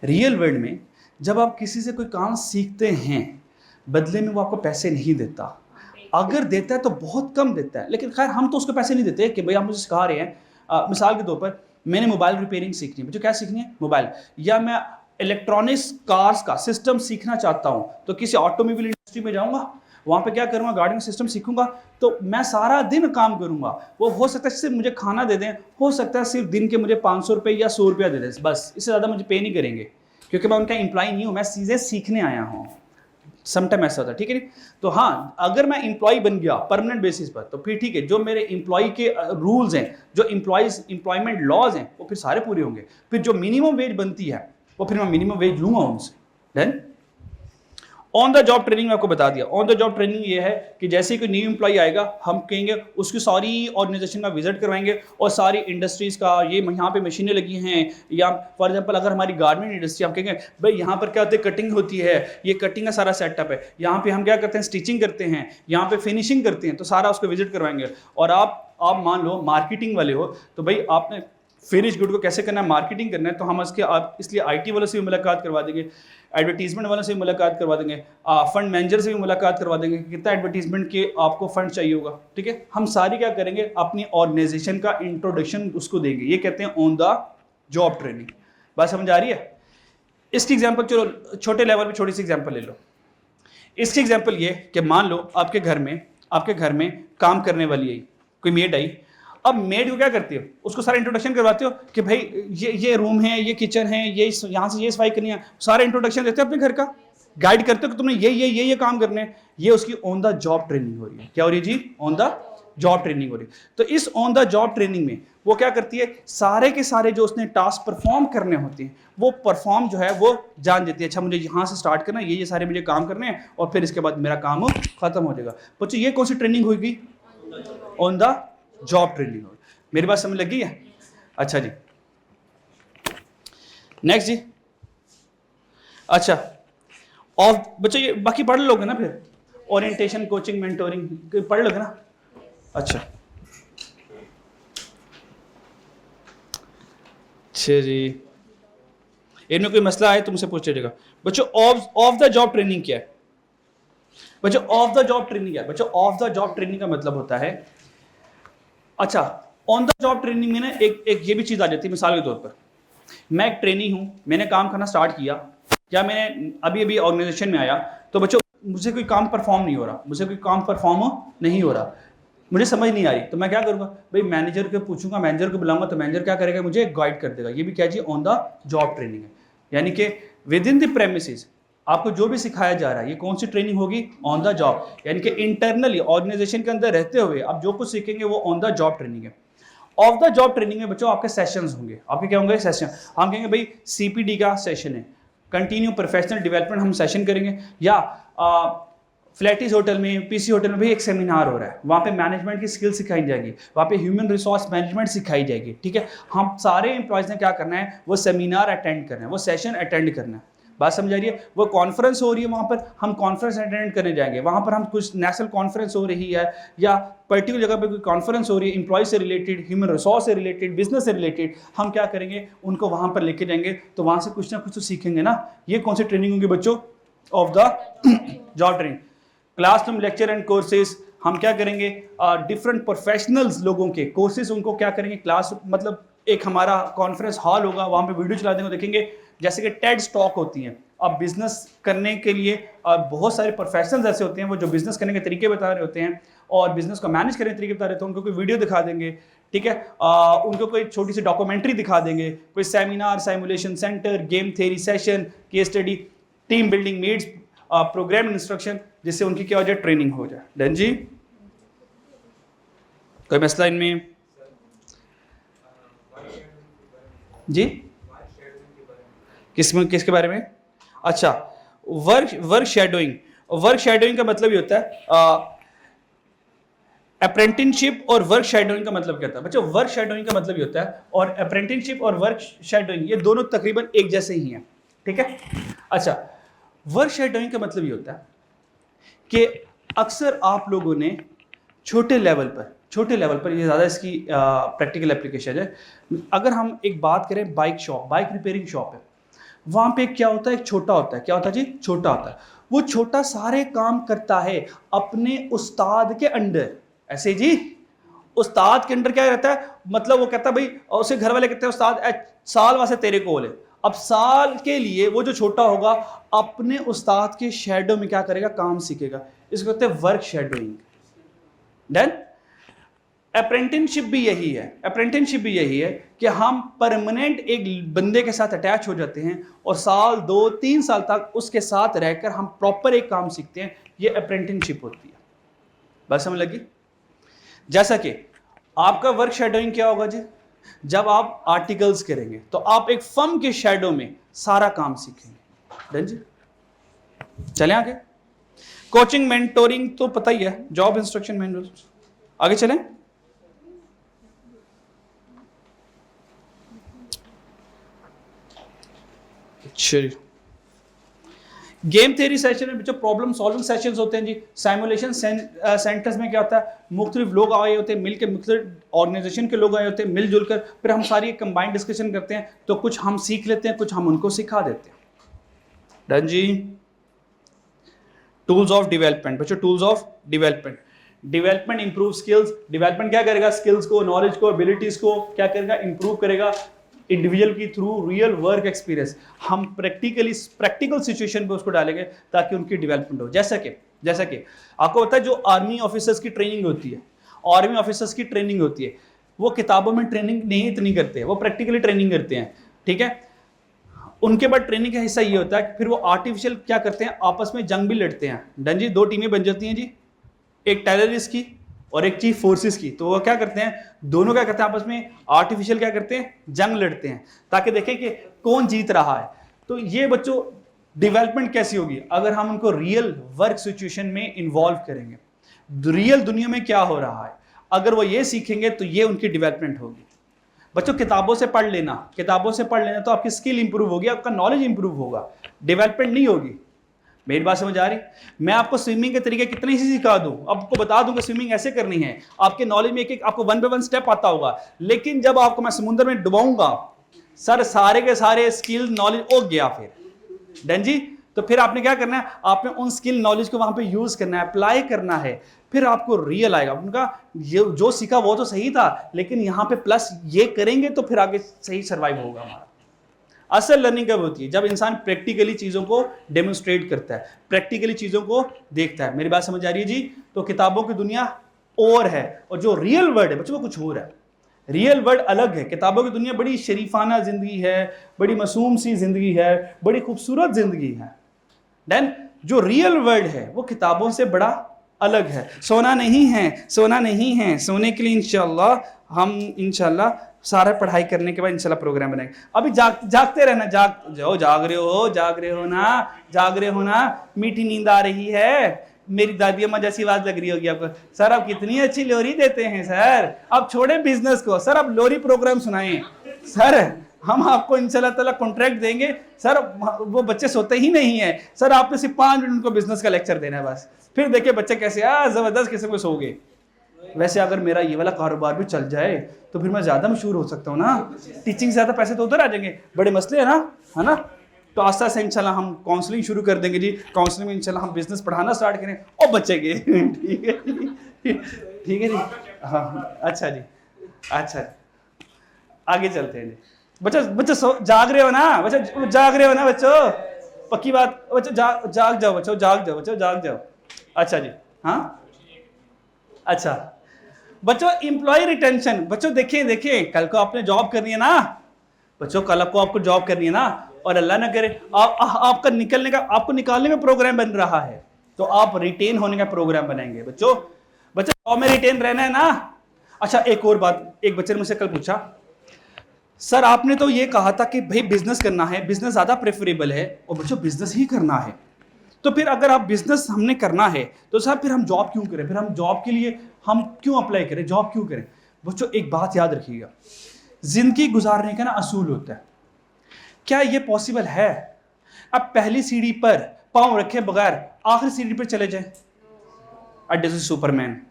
रियल वर्ल्ड में जब आप किसी से कोई काम सीखते हैं, बदले में वो आपको पैसे नहीं देता, अगर देता है तो बहुत कम देता है, लेकिन खैर हम तो उसको पैसे नहीं देते कि भाई आप मुझे सिखा रहे हैं। मिसाल के तौर पर मैंने मोबाइल रिपेयरिंग सीखनी है, मुझे क्या सीखनी है, मोबाइल, या मैं इलेक्ट्रॉनिक्स कार्स का सिस्टम सीखना चाहता हूं, तो किसी ऑटोमोबाइल इंडस्ट्री में जाऊंगा, वहां पे क्या करूंगा, गाड़ी में सिस्टम सीखूंगा, तो मैं सारा दिन काम करूंगा। वो हो सकता है सिर्फ मुझे खाना दे दें, हो सकता है सिर्फ दिन के मुझे 500 रुपये या 100 रुपया दे दें, बस, इससे ज़्यादा मुझे पे नहीं करेंगे, क्योंकि मैं उनका एम्प्लॉय नहीं हूँ, मैं चीज़ें सीखने आया हूँ। समटाइम ऐसा होता है, ठीक है। तो हाँ, अगर मैं एम्प्लॉय बन गया परमानेंट बेसिस पर, तो फिर ठीक है, जो मेरे एम्प्लॉय के रूल्स हैं, जो एम्प्लॉयमेंट लॉज हैं, वो फिर सारे पूरे होंगे। फिर जो मिनिमम वेज बनती है वो फिर मैं मिनिमम वेज लूंगा उनसे। Then on the job training में आपको बता दिया। ऑन द जॉब ट्रेनिंग ये है कि जैसे ही कोई न्यू एम्प्लॉय आएगा, हम कहेंगे उसकी सारी ऑर्गेनाइजेशन का विजिट करवाएंगे, और सारी इंडस्ट्रीज़ का, ये यहाँ पे मशीनें लगी हैं, या फॉर एग्जांपल अगर हमारी गारमेंट इंडस्ट्री, हम कहेंगे भाई यहाँ पर क्या होता है, कटिंग होती है, ये कटिंग का सारा सेटअप है, यहाँ पे हम क्या करते हैं, स्टिचिंग करते हैं, यहाँ पे फिनिशिंग करते हैं, तो सारा उसको विजिट करवाएंगे। और आप मान लो मार्केटिंग वाले हो, तो भाई आपने फिनिश गुड को कैसे करना है, मार्केटिंग करना है, तो हम इसलिए IT वालों से भी मुलाकात करवा देंगे, एडवर्टीजमेंट वालों से भी मुलाकात करवा देंगे, फंड मैनेजर से भी मुलाकात करवा देंगे कि कितना एडवर्टीजमेंट के आपको फंड चाहिए होगा, ठीक है। हम सारी क्या करेंगे, अपनी ऑर्गेनाइजेशन का इंट्रोडक्शन उसको देंगे, ये कहते हैं ऑन द जॉब ट्रेनिंग। बात समझ आ रही है? इसकी एग्जाम्पल, चलो छोटे लेवल पे छोटी सी एग्जाम्पल ले लो। इसकी एग्जाम्पल ये कि मान लो आपके घर में काम करने वाली आई, कोई मेड आई। अब मेड को क्या करती हो, उसको सारा इंट्रोडक्शन करवाते हो कि भाई ये रूम है, ये किचन है, ये यहाँ से ये सफाई करनी है, सारा इंट्रोडक्शन देते हो अपने घर का, गाइड करते हो कि तुमने ये काम करने हैं। ये उसकी ऑन द जॉब ट्रेनिंग हो रही है। क्या हो रही है जी? ऑन द जॉब ट्रेनिंग हो रही है। तो इस ऑन द जॉब ट्रेनिंग में वो क्या करती है, सारे के सारे जो उसने टास्क परफॉर्म करने होते हैं, वो परफॉर्म जो है वो जान देती है। अच्छा, मुझे यहाँ से स्टार्ट करना, ये सारे मुझे काम करने हैं, और फिर इसके बाद मेरा काम खत्म हो जाएगा। बच्चों, ये कौन सी ट्रेनिंग होगी? On the job training. मेरी बात समझ लगी है? अच्छा जी, नेक्स्ट जी। अच्छा, और बच्चों ये बाकी पढ़ लोगे ना, फिर ओरिएंटेशन, कोचिंग, मेंटोरिंग पढ़ लोगे ना? अच्छा जी, इनमें कोई मसला है तो मुझसे पूछ लीजिएगा। बच्चों, ऑफ द जॉब ट्रेनिंग क्या है? बच्चों, ऑफ द जॉब ट्रेनिंग क्या है? बच्चों, ऑफ द जॉब ट्रेनिंग का मतलब होता है, अच्छा, ऑन द जॉब ट्रेनिंग में ना एक ये भी चीज़ आ जाती है। मिसाल के तौर पर मैं एक ट्रेनी हूँ, मैंने काम करना स्टार्ट किया, या मैंने अभी ऑर्गेनाइजेशन में आया, तो बच्चों मुझे कोई काम परफॉर्म नहीं हो रहा, मुझे समझ नहीं आ रही, तो मैं क्या करूँगा भाई, मैनेजर को पूछूंगा, मैनेजर को बुलाऊंगा, तो मैनेजर क्या करेगा, मुझे गाइड कर देगा। ये भी क्या जी? ऑन द जॉब ट्रेनिंग है। यानी कि विद इन द प्रेमिसेस आपको जो भी सिखाया जा रहा है, ये कौन सी ट्रेनिंग होगी? On the job. यानी कि इंटरनली ऑर्गेनाइजेशन के अंदर रहते हुए आप जो कुछ सीखेंगे वो ऑन द जॉब ट्रेनिंग है। ऑफ द जॉब ट्रेनिंग में बच्चों आपके सेशंस होंगे। आपके क्या होंगे? सेशन। हम कहेंगे भाई CPD का सेशन है, कंटिन्यू प्रोफेशनल डेवलपमेंट हम सेशन करेंगे, या फ्लैटिस होटल में, पीसी होटल में भी एक सेमिनार हो रहा है, वहाँ पे मैनेजमेंट की स्किल सिखाई जाएगी, वहाँ पे ह्यूमन रिसोर्स मैनेजमेंट सिखाई जाएगी, ठीक है। हम सारे एम्प्लॉयज़ ने क्या करना है, वो सेमिनार अटेंड करना है, वो सेशन अटेंड करना है। बात समझ आ रही है? वो कॉन्फ्रेंस हो रही है, वहाँ पर हम कॉन्फ्रेंस अटेंड करने जाएंगे, वहाँ पर हम कुछ नेशनल कॉन्फ्रेंस हो रही है या पर्टिकुलर जगह पे कोई कॉन्फ्रेंस हो रही है, एम्प्लॉय से रिलेटेड, ह्यूमन रिसोर्स से रिलेटेड, बिजनेस से रिलेटेड, हम क्या करेंगे, उनको वहाँ पर लेके जाएंगे, तो वहाँ से कुछ ना कुछ तो सीखेंगे ना। ये कौन सी ट्रेनिंग होगी बच्चों? Of the job training. Classroom lecture and courses, हम क्या करेंगे, डिफरेंट प्रोफेशनल्स लोगों के कोर्सेज उनको क्या करेंगे, क्लास मतलब एक हमारा कॉन्फ्रेंस हॉल होगा, वहाँ पे वीडियो चला देंगे, देखेंगे जैसे कि टेड स्टॉक होती हैं। अब बिजनेस करने के लिए बहुत सारे प्रोफेशनल्स ऐसे होते हैं वो जो बिजनेस करने के तरीके बता रहे होते हैं और बिजनेस को मैनेज करने के तरीके बता रहे होते हैं, उनको कोई वीडियो दिखा देंगे, ठीक है। उनको कोई छोटी सी डॉक्यूमेंट्री दिखा देंगे, कोई seminar, simulation centre, game theory session, case study, team building meets, programme instruction, जिससे उनकी क्या हो जाए, ट्रेनिंग हो जाए। डन जी? कोई मसला इनमें? जी किसके बारे में? अच्छा, वर्क शेडोइंग का मतलब ये होता है, अप्रेंटिसशिप और वर्क शेडोइंग का मतलब क्या होता है बच्चों? वर्क शेडोइंग का मतलब ये होता है, और अप्रेंटिसशिप और वर्क शेडोइंग ये दोनों तकरीबन एक जैसे ही हैं, ठीक है। अच्छा, वर्क शेडोइंग का मतलब ये होता है कि अक्सर आप लोगों ने छोटे लेवल पर ये ज़्यादा इसकी प्रैक्टिकल एप्लीकेशन है। अगर हम एक बात करें, बाइक रिपेयरिंग शॉप है, वहाँ पे क्या होता है, एक छोटा होता है, क्या होता है जी? छोटा होता है। वो छोटा सारे काम करता है अपने उस्ताद के अंडर। ऐसे जी, उस्ताद के अंडर क्या रहता है, मतलब वो कहता है भाई, उसे घर वाले कहते हैं उस्ताद साल वास्ते तेरे कोल है। अब साल के लिए वो जो छोटा होगा अपने उस्ताद के शेडो में क्या करेगा, काम सीखेगा। इसको कहते हैं वर्क शेडोइंग। डन? अप्रेंटिसशिप भी यही है कि हम परमानेंट एक बंदे के साथ अटैच हो जाते हैं और साल 2-3 साल तक उसके साथ रहकर हम प्रॉपर एक काम सीखते हैं। ये अप्रेंटिसशिप होती है। बस समझ लगी? जैसा कि आपका वर्क शेडोइंग क्या होगा जी, जब आप आर्टिकल्स करेंगे तो आप एक फर्म के शेडो में सारा काम सीखेंगे। डन जी? चलें आगे। कोचिंग मेंटोरिंग तो पता ही है, जॉब इंस्ट्रक्शन मैनुअल। आगे चलें। चलिए, गेम थ्योरी सेशन में जो प्रॉब्लम सॉल्विंग सेशंस होते हैं जी, साइमुलेशन सेंटर्स में क्या होता है, मुख्तलिफ लोग आए होते हैं, मिलकर मुख्तलिफ ऑर्गेनाइजेशन के लोग आए होते हैं, मिलजुल कर फिर हम सारी कंबाइंड डिस्कशन करते हैं, तो कुछ हम सीख लेते हैं, कुछ हम उनको सिखा देते हैं। डन जी? टूल्स ऑफ डेवलपमेंट बच्चों, tools of development improve skills. Development क्या करेगा, स्किल्स को, नॉलेज को, एबिलिटीज को क्या करेगा, इंप्रूव करेगा इंडिविजुअल की थ्रू रियल वर्क एक्सपीरियंस। हम प्रैक्टिकल सिचुएशन पे उसको डालेंगे ताकि उनकी डेवलपमेंट हो। जैसा कि आपको पता है जो आर्मी ऑफिसर्स की ट्रेनिंग होती है, वो किताबों में ट्रेनिंग नहीं इतनी करते हैं, वो प्रैक्टिकली ट्रेनिंग करते हैं, ठीक है। उनके बाद ट्रेनिंग का हिस्सा ये होता है कि फिर वो आर्टिफिशियल क्या करते हैं, आपस में जंग भी लड़ते हैं। डन जी? 2 टीमें बन जाती हैं जी, एक टेररिस्ट की और एक चीफ फोर्सेस की। तो वो क्या करते हैं, दोनों क्या करते हैं, आपस में आर्टिफिशियल क्या करते हैं, जंग लड़ते हैं, ताकि देखें कि कौन जीत रहा है। तो ये बच्चों डेवलपमेंट कैसी होगी, अगर हम उनको रियल वर्क सिचुएशन में इन्वॉल्व करेंगे, रियल दुनिया में क्या हो रहा है, अगर वो ये सीखेंगे तो ये उनकी डेवलपमेंट होगी। बच्चों किताबों से पढ़ लेना तो आपकी स्किल इंप्रूव होगी, आपका नॉलेज इंप्रूव होगा, डेवलपमेंट नहीं होगी। मेरी बात समझ आ रही? मैं आपको स्विमिंग के तरीके कितने ही सिखा दूं, आपको बता दूं कि स्विमिंग ऐसे करनी है, आपके नॉलेज में एक आपको 1 by 1 स्टेप आता होगा, लेकिन जब आपको मैं समुद्र में डुबाऊंगा, सर सारे के सारे स्किल नॉलेज उग गया फिर। डन जी? तो फिर आपने क्या करना है, आपने उन स्किल नॉलेज को वहां पे यूज करना है, अप्लाई करना है, फिर आपको रियल आएगा। उनका ये जो सीखा वो तो सही था, लेकिन यहाँ पे प्लस ये करेंगे तो फिर आगे सही सर्वाइव होगा हमारा। असल लर्निंग कब होती है, जब इंसान प्रैक्टिकली चीज़ों को डेमोन्स्ट्रेट करता है, प्रैक्टिकली चीज़ों को देखता है। मेरी बात समझ आ रही है जी? तो किताबों की दुनिया और है, और जो रियल वर्ल्ड है बच्चों वो कुछ और है। रियल वर्ल्ड अलग है। किताबों की दुनिया बड़ी शरीफाना जिंदगी है, बड़ी मासूम सी जिंदगी है, बड़ी खूबसूरत जिंदगी है। देन जो रियल वर्ल्ड है वो किताबों से बड़ा अलग है। सोना नहीं है, सोने के लिए इंशाल्लाह हम सारा पढ़ाई करने के बाद इंशाल्लाह प्रोग्राम बनाएंगे। अभी जागते रहना, जाग रहे हो ना, मीठी नींद आ रही है, मेरी दादी अम्मा जैसी आवाज लग रही होगी आपको, सर आप कितनी अच्छी लोरी देते हैं सर, आप छोड़े बिजनेस को सर, आप लोरी प्रोग्राम सुनाएं सर, हम आपको इंशाल्लाह ताला कॉन्ट्रैक्ट देंगे सर, वो बच्चे सोते ही नहीं है सर, आपने सिर्फ 5 मिनट उनको बिजनेस का लेक्चर देना है बस, फिर देखिए बच्चे कैसे जबरदस्त किस्म के सो गए। वैसे अगर मेरा ये वाला कारोबार भी चल जाए तो फिर मैं ज़्यादा मशहूर हो सकता हूँ ना, टीचिंग से ज़्यादा पैसे तो उधर आ जाएंगे, बड़े मसले है ना। तो आस्ता आस्ता इंशाल्लाह हम काउंसलिंग शुरू कर देंगे जी, काउंसलिंग में इंशाल्लाह हम बिजनेस पढ़ाना स्टार्ट करें और बचेंगे। ठीक है जी, हाँ अच्छा जी, अच्छा आगे चलते हैं जी। बच्चों जाग रहे हो ना, बच्चों जाग रहे हो ना बच्चों, पक्की बात बच्चों, जाग जाओ बच्चों, जाग जाओ। अच्छा जी, हाँ अच्छा बच्चों, एम्प्लॉय रिटेंशन, बच्चों देखिए कल को आपने जॉब करनी है ना बच्चों, कल को आपको जॉब करनी है ना, और अल्लाह ना करे आपका आपको निकालने का प्रोग्राम बन रहा है, तो आप रिटेन होने का प्रोग्राम बनाएंगे बच्चों जॉब में रिटेन रहना है ना। अच्छा एक और बात, एक बच्चे ने मुझसे कल पूछा, सर आपने तो ये कहा था कि भाई बिजनेस करना है, बिजनेस ज्यादा प्रेफरेबल है, और बच्चों बिजनेस ही करना है, तो फिर अगर आप बिजनेस हमने करना है तो सर फिर हम जॉब क्यों करें, फिर हम जॉब के लिए हम क्यों अप्लाई करें, जॉब क्यों करें। बच्चों एक बात याद रखिएगा, जिंदगी गुजारने का ना असूल होता है, क्या ये पॉसिबल है अब पहली सीढ़ी पर पांव रखे बगैर आखिरी सीढ़ी पर चले जाएं, अड्डे से सुपरमैन,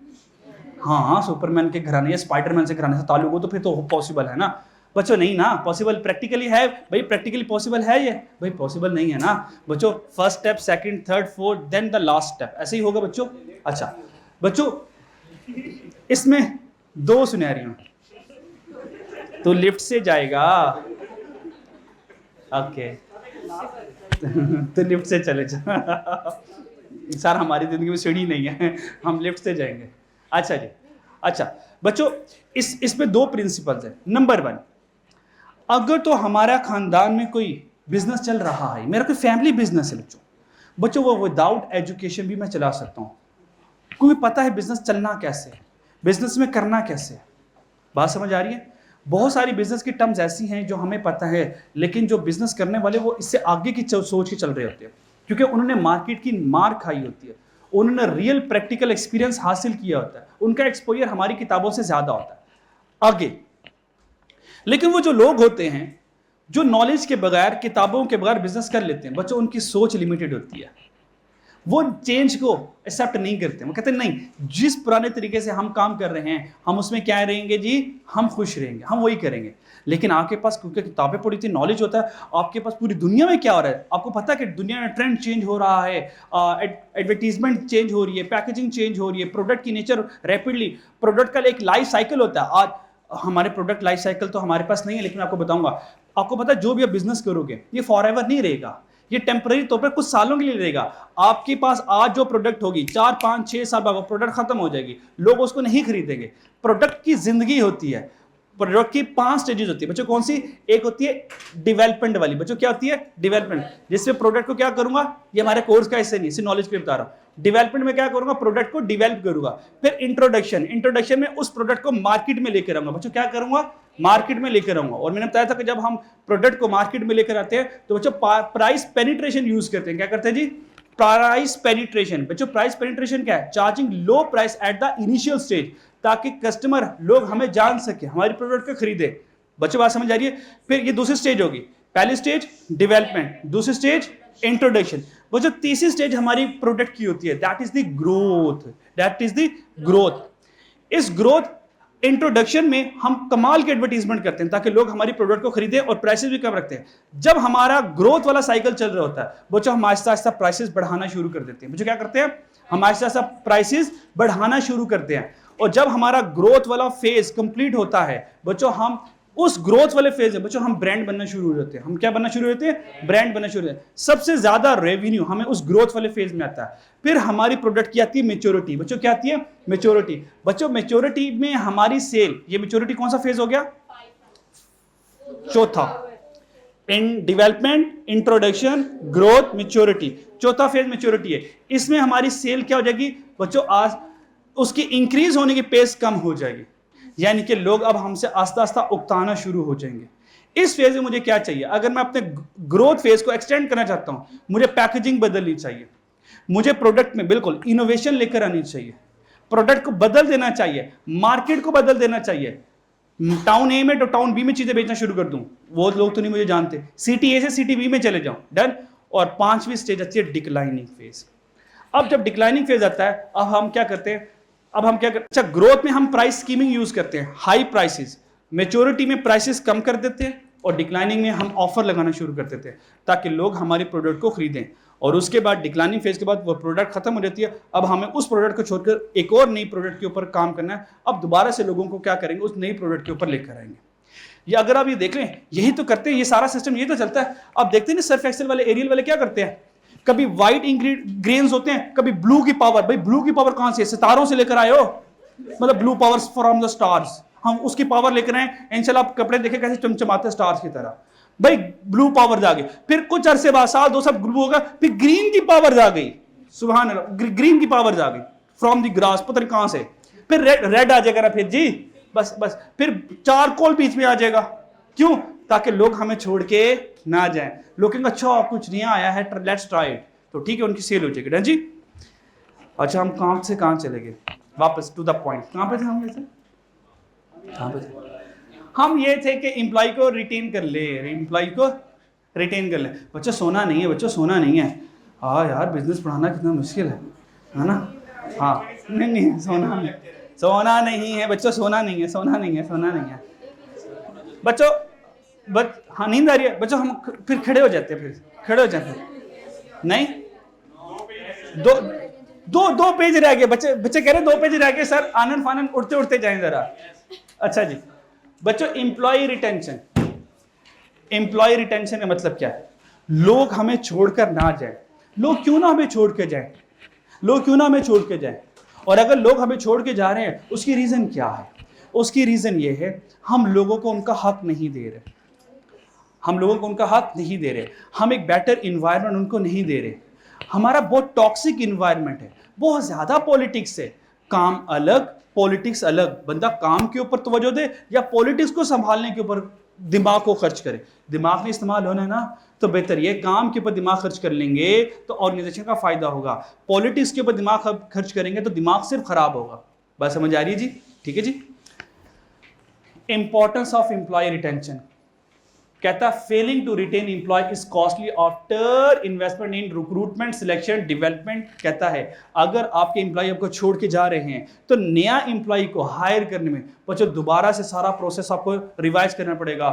हाँ सुपरमैन के घराने या स्पाइडरमैन से घराने से ताल्लुक हो तो फिर तो पॉसिबल है ना बच्चों, नहीं ना पॉसिबल, प्रैक्टिकली है भाई, प्रैक्टिकली पॉसिबल है ये भाई, पॉसिबल नहीं है ना बच्चों। First step, second, third, fourth, then the last step, ऐसे ही होगा बच्चों। अच्छा बच्चों इसमें 2 सिनेरियो, तो लिफ्ट से जाएगा, ओके तो लिफ्ट से चले जा सर हमारी जिंदगी में सीढ़ी नहीं है, हम लिफ्ट से जाएंगे। अच्छा जी, अच्छा बच्चों इसमें 2 प्रिंसिपल्स हैं। नंबर 1, अगर तो हमारा खानदान में कोई बिजनेस चल रहा है, मेरा कोई फैमिली बिजनेस है बच्चों वो विदाउट एजुकेशन भी मैं चला सकता हूँ, क्योंकि पता है बिजनेस चलना कैसे है, बिजनेस में करना कैसे है। बात समझ आ रही है। बहुत सारी बिजनेस की टर्म्स ऐसी हैं जो हमें पता है, लेकिन जो बिजनेस करने वाले वो इससे आगे की सोच के चल रहे होते हैं, क्योंकि उन्होंने मार्केट की मार खाई होती है, उन्होंने रियल प्रैक्टिकल एक्सपीरियंस हासिल किया होता है, उनका एक्सपोजर हमारी किताबों से ज्यादा होता है आगे। लेकिन वो जो लोग होते हैं जो नॉलेज के बगैर, किताबों के बगैर बिजनेस कर लेते हैं बच्चों, उनकी सोच लिमिटेड होती है, वो चेंज को एक्सेप्ट नहीं करते। वो कहते हैं नहीं, जिस पुराने तरीके से हम काम कर रहे हैं हम उसमें क्या रहेंगे जी, हम खुश रहेंगे, हम वही करेंगे। लेकिन आपके पास क्योंकि किताबें पढ़ी थी, नॉलेज होता है, आपके पास पूरी दुनिया में क्या हो रहा है आपको पता है कि दुनिया में ट्रेंड चेंज हो रहा है, एडवर्टीजमेंट चेंज हो रही है, पैकेजिंग चेंज हो रही है, प्रोडक्ट की नेचर रैपिडली, प्रोडक्ट का एक लाइफ साइकिल होता है। आज हमारे प्रोडक्ट लाइफ साइकिल तो हमारे पास नहीं है, लेकिन आपको बताऊंगा, आपको पता है जो भी आप बिजनेस करोगे ये फॉरएवर नहीं रहेगा, ये टेम्पररी तौर पर कुछ सालों के लिए रहेगा। आपके पास आज जो प्रोडक्ट होगी 4, 5, 6 साल बाद वो प्रोडक्ट खत्म हो जाएगी, लोग उसको नहीं खरीदेंगे। प्रोडक्ट की जिंदगी होती है, प्रोडक्ट की 5 स्टेजेस होती है बच्चों। कौन सी? एक होती है डेवलपमेंट वाली बच्चों, क्या होती है डेवलपमेंट, जिसमें प्रोडक्ट को क्या करूंगा, ये हमारे कोर्स का हिस्सा नहीं, इसे नॉलेज के लिए बता रहा हूं। डेवलपमेंट में क्या करूंगा, प्रोडक्ट को डेवलप करूंगा। फिर इंट्रोडक्शन, इंट्रोडक्शन में उस प्रोडक्ट को मार्केट में लेकर आऊंगा बच्चों, क्या करूंगा, मार्केट में लेकर आऊंगा। और मैंने बताया था कि जब हम प्रोडक्ट को मार्केट में लेकर आते हैं तो बच्चों प्राइस पेनिट्रेशन यूज करते हैं। क्या करते हैं जी, प्राइस पेनिट्रेशन। बच्चों प्राइस पेनिट्रेशन क्या है, charging low price at the initial stage, ताकि कस्टमर लोग हमें जान सके, हमारी प्रोडक्ट को खरीदे। बच्चों बात समझ आ रही है। फिर ये दूसरी स्टेज होगी, पहली स्टेज डेवलपमेंट, दूसरी स्टेज इंट्रोडक्शन। वो जो तीसरी स्टेज हमारी प्रोडक्ट की होती है, that is the growth, that is the growth. इस ग्रोथ इंट्रोडक्शन में हम कमाल के एडवर्टीजमेंट करते हैं ताकि लोग हमारी प्रोडक्ट को खरीदें और प्राइसेस भी कम रखते हैं। जब हमारा ग्रोथ वाला साइकिल चल रहा होता है बच्चों, हम आहिस्ता आहिस्ता प्राइसेस बढ़ाना शुरू कर देते हैं। बच्चों क्या करते हैं, हम आहिस्ता आहिस्ता प्राइसेस बढ़ाना शुरू करते हैं। और जब हमारा ग्रोथ वाला फेज कंप्लीट होता है बच्चों, हम उस ग्रोथ वाले फेज में बच्चों हम ब्रांड बनना शुरू हो जाते हैं। हम क्या बनना शुरू होते हैं, ब्रांड बनना शुरू होते हैं। सबसे ज्यादा रेवेन्यू हमें उस ग्रोथ वाले फेज में आता है। फिर हमारी प्रोडक्ट की आती है मेच्योरिटी। बच्चों क्या आती है, मेच्योरिटी। बच्चों मेच्योरिटी में हमारी सेल, ये मेच्योरिटी कौन सा फेज हो गया, चौथा। In development, introduction, growth, maturity, चौथा फेज मेच्योरिटी है। इसमें हमारी सेल क्या हो जाएगी बच्चों, आज उसकी इंक्रीज होने की पेस कम हो जाएगी, यानी कि लोग अब हमसे आस्ता आस्ता उकताना शुरू हो जाएंगे। इस फेज में मुझे क्या चाहिए, अगर मैं अपने ग्रोथ फेज को एक्सटेंड करना चाहता हूं, मुझे पैकेजिंग बदलनी चाहिए। मुझे प्रोडक्ट में बिल्कुल इनोवेशन लेकर आनी चाहिए, प्रोडक्ट को बदल देना चाहिए, मार्केट को बदल देना चाहिए। टाउन ए में तो टाउन बी में चीजें बेचना शुरू कर दूं, वो लोग तो नहीं मुझे जानते, सिटी ए से सिटी बी में चले जाऊं, डन। और 5वीं स्टेज आती है डिक्लाइनिंग फेज। अब जब डिक्लाइनिंग फेज आता है, अब हम क्या करते हैं, अच्छा ग्रोथ में हम प्राइस स्कीमिंग यूज करते हैं, हाई प्राइसेस, मेच्योरिटी में प्राइसेस कम कर देते हैं, और डिक्लाइनिंग में हम ऑफर लगाना शुरू कर देते हैं ताकि लोग हमारी प्रोडक्ट को खरीदें। और उसके बाद डिक्लाइनिंग फेज के बाद वो प्रोडक्ट खत्म हो जाती है, अब हमें उस प्रोडक्ट को छोड़कर एक और नई प्रोडक्ट के ऊपर काम करना है। अब दोबारा से लोगों को क्या करेंगे, उस नई प्रोडक्ट के ऊपर लेकर आएंगे। ये अगर आप ये देख लें, यही तो करते हैं, ये सारा सिस्टम यही तो चलता है। आप देखते हैं ना सर्फ एक्सेल वाले, एरियल वाले क्या करते हैं, कभी व्हाइट इंग्रेडिएंट्स होते हैं, कभी ब्लू की पावर। भाई ब्लू की पावर कहां से, सितारों से लेकर आए हो, मतलब blue power from the stars, हम उसकी पावर लेकर आए। इंशाल्लाह आप कपड़े देखे कैसे चमचमाते स्टार्स की तरह, भाई ब्लू पावर जा गई। फिर कुछ अरसे बाद, साल दो साल ब्लू होगा, फिर ग्रीन की पावर जा गई, सुभान अल्लाह, ग्रीन की पावर जा गई फ्रॉम द ग्रास, पता नहीं कहां से। फिर रेड आ जाएगा ना, फिर जी बस फिर चारकोल बीच में आ जाएगा। क्यों? ताकि लोग हमें छोड़ के ना जाएं, लोग कहेंगे अच्छा कुछ नया आया है, लेट्स ट्राई इट, तो ठीक है, उनकी सेल हो जाएगी। डन जी। अच्छा हम कहां से कहां चले गए, वापस टू द पॉइंट, कहां पे थे हम वैसे, कहां पे थे हम? ये थे कि एम्प्लॉय को रिटेन कर ले, एम्प्लॉय को रिटेन कर ले। बच्चों सोना नहीं है, बच्चों सोना नहीं है। हाँ यार बिजनेस पढ़ाना कितना मुश्किल है ना। हाँ नहीं सोना नहीं, सोना नहीं है बच्चों, सोना नहीं है, सोना नहीं है, सोना नहीं है बच्चों। हाँ नींद आ रही है बच्चों, हम फिर खड़े हो जाते हैं, फिर खड़े हो जाते हैं। नहीं दो पेज रह गए, बच्चे कह रहे 2 पेज रह गए सर, आनंद फानंद उड़ते उड़ते जाएं जरा। अच्छा जी बच्चों, एम्प्लॉय रिटेंशन, एम्प्लॉय रिटेंशन का मतलब क्या है, लोग हमें छोड़कर ना जाए। लोग क्यों ना हमें छोड़ के जाए, लोग क्यों ना हमें छोड़ के जाए। और अगर लोग हमें छोड़ के जा रहे हैं, उसकी रीजन क्या है, उसकी रीजन ये है हम लोगों को उनका हक नहीं दे रहे, हम लोगों को उनका हक नहीं दे रहे, हम एक बेटर इन्वायरमेंट उनको नहीं दे रहे। हमारा बहुत टॉक्सिक इन्वायरमेंट है, बहुत ज्यादा पॉलिटिक्स है, काम अलग पॉलिटिक्स अलग। बंदा काम के ऊपर तवज्जो दे या पॉलिटिक्स को संभालने के ऊपर दिमाग को खर्च करे। दिमाग नहीं इस्तेमाल होना है ना, तो बेहतर ये काम के ऊपर दिमाग खर्च कर लेंगे तो ऑर्गेनाइजेशन का फायदा होगा। पॉलिटिक्स के ऊपर दिमाग खर्च करेंगे तो दिमाग सिर्फ खराब होगा। बात समझ आ रही है जी? ठीक है जी। इंपॉर्टेंस ऑफ एम्प्लॉय रिटेंशन, कहता है failing to retain employee is costly after investment in recruitment selection development. कहता है अगर आपके एम्प्लॉय आपको छोड़ के जा रहे हैं तो नया एम्प्लॉय को हायर करने में बच्चों दोबारा से सारा प्रोसेस आपको रिवाइज करना पड़ेगा।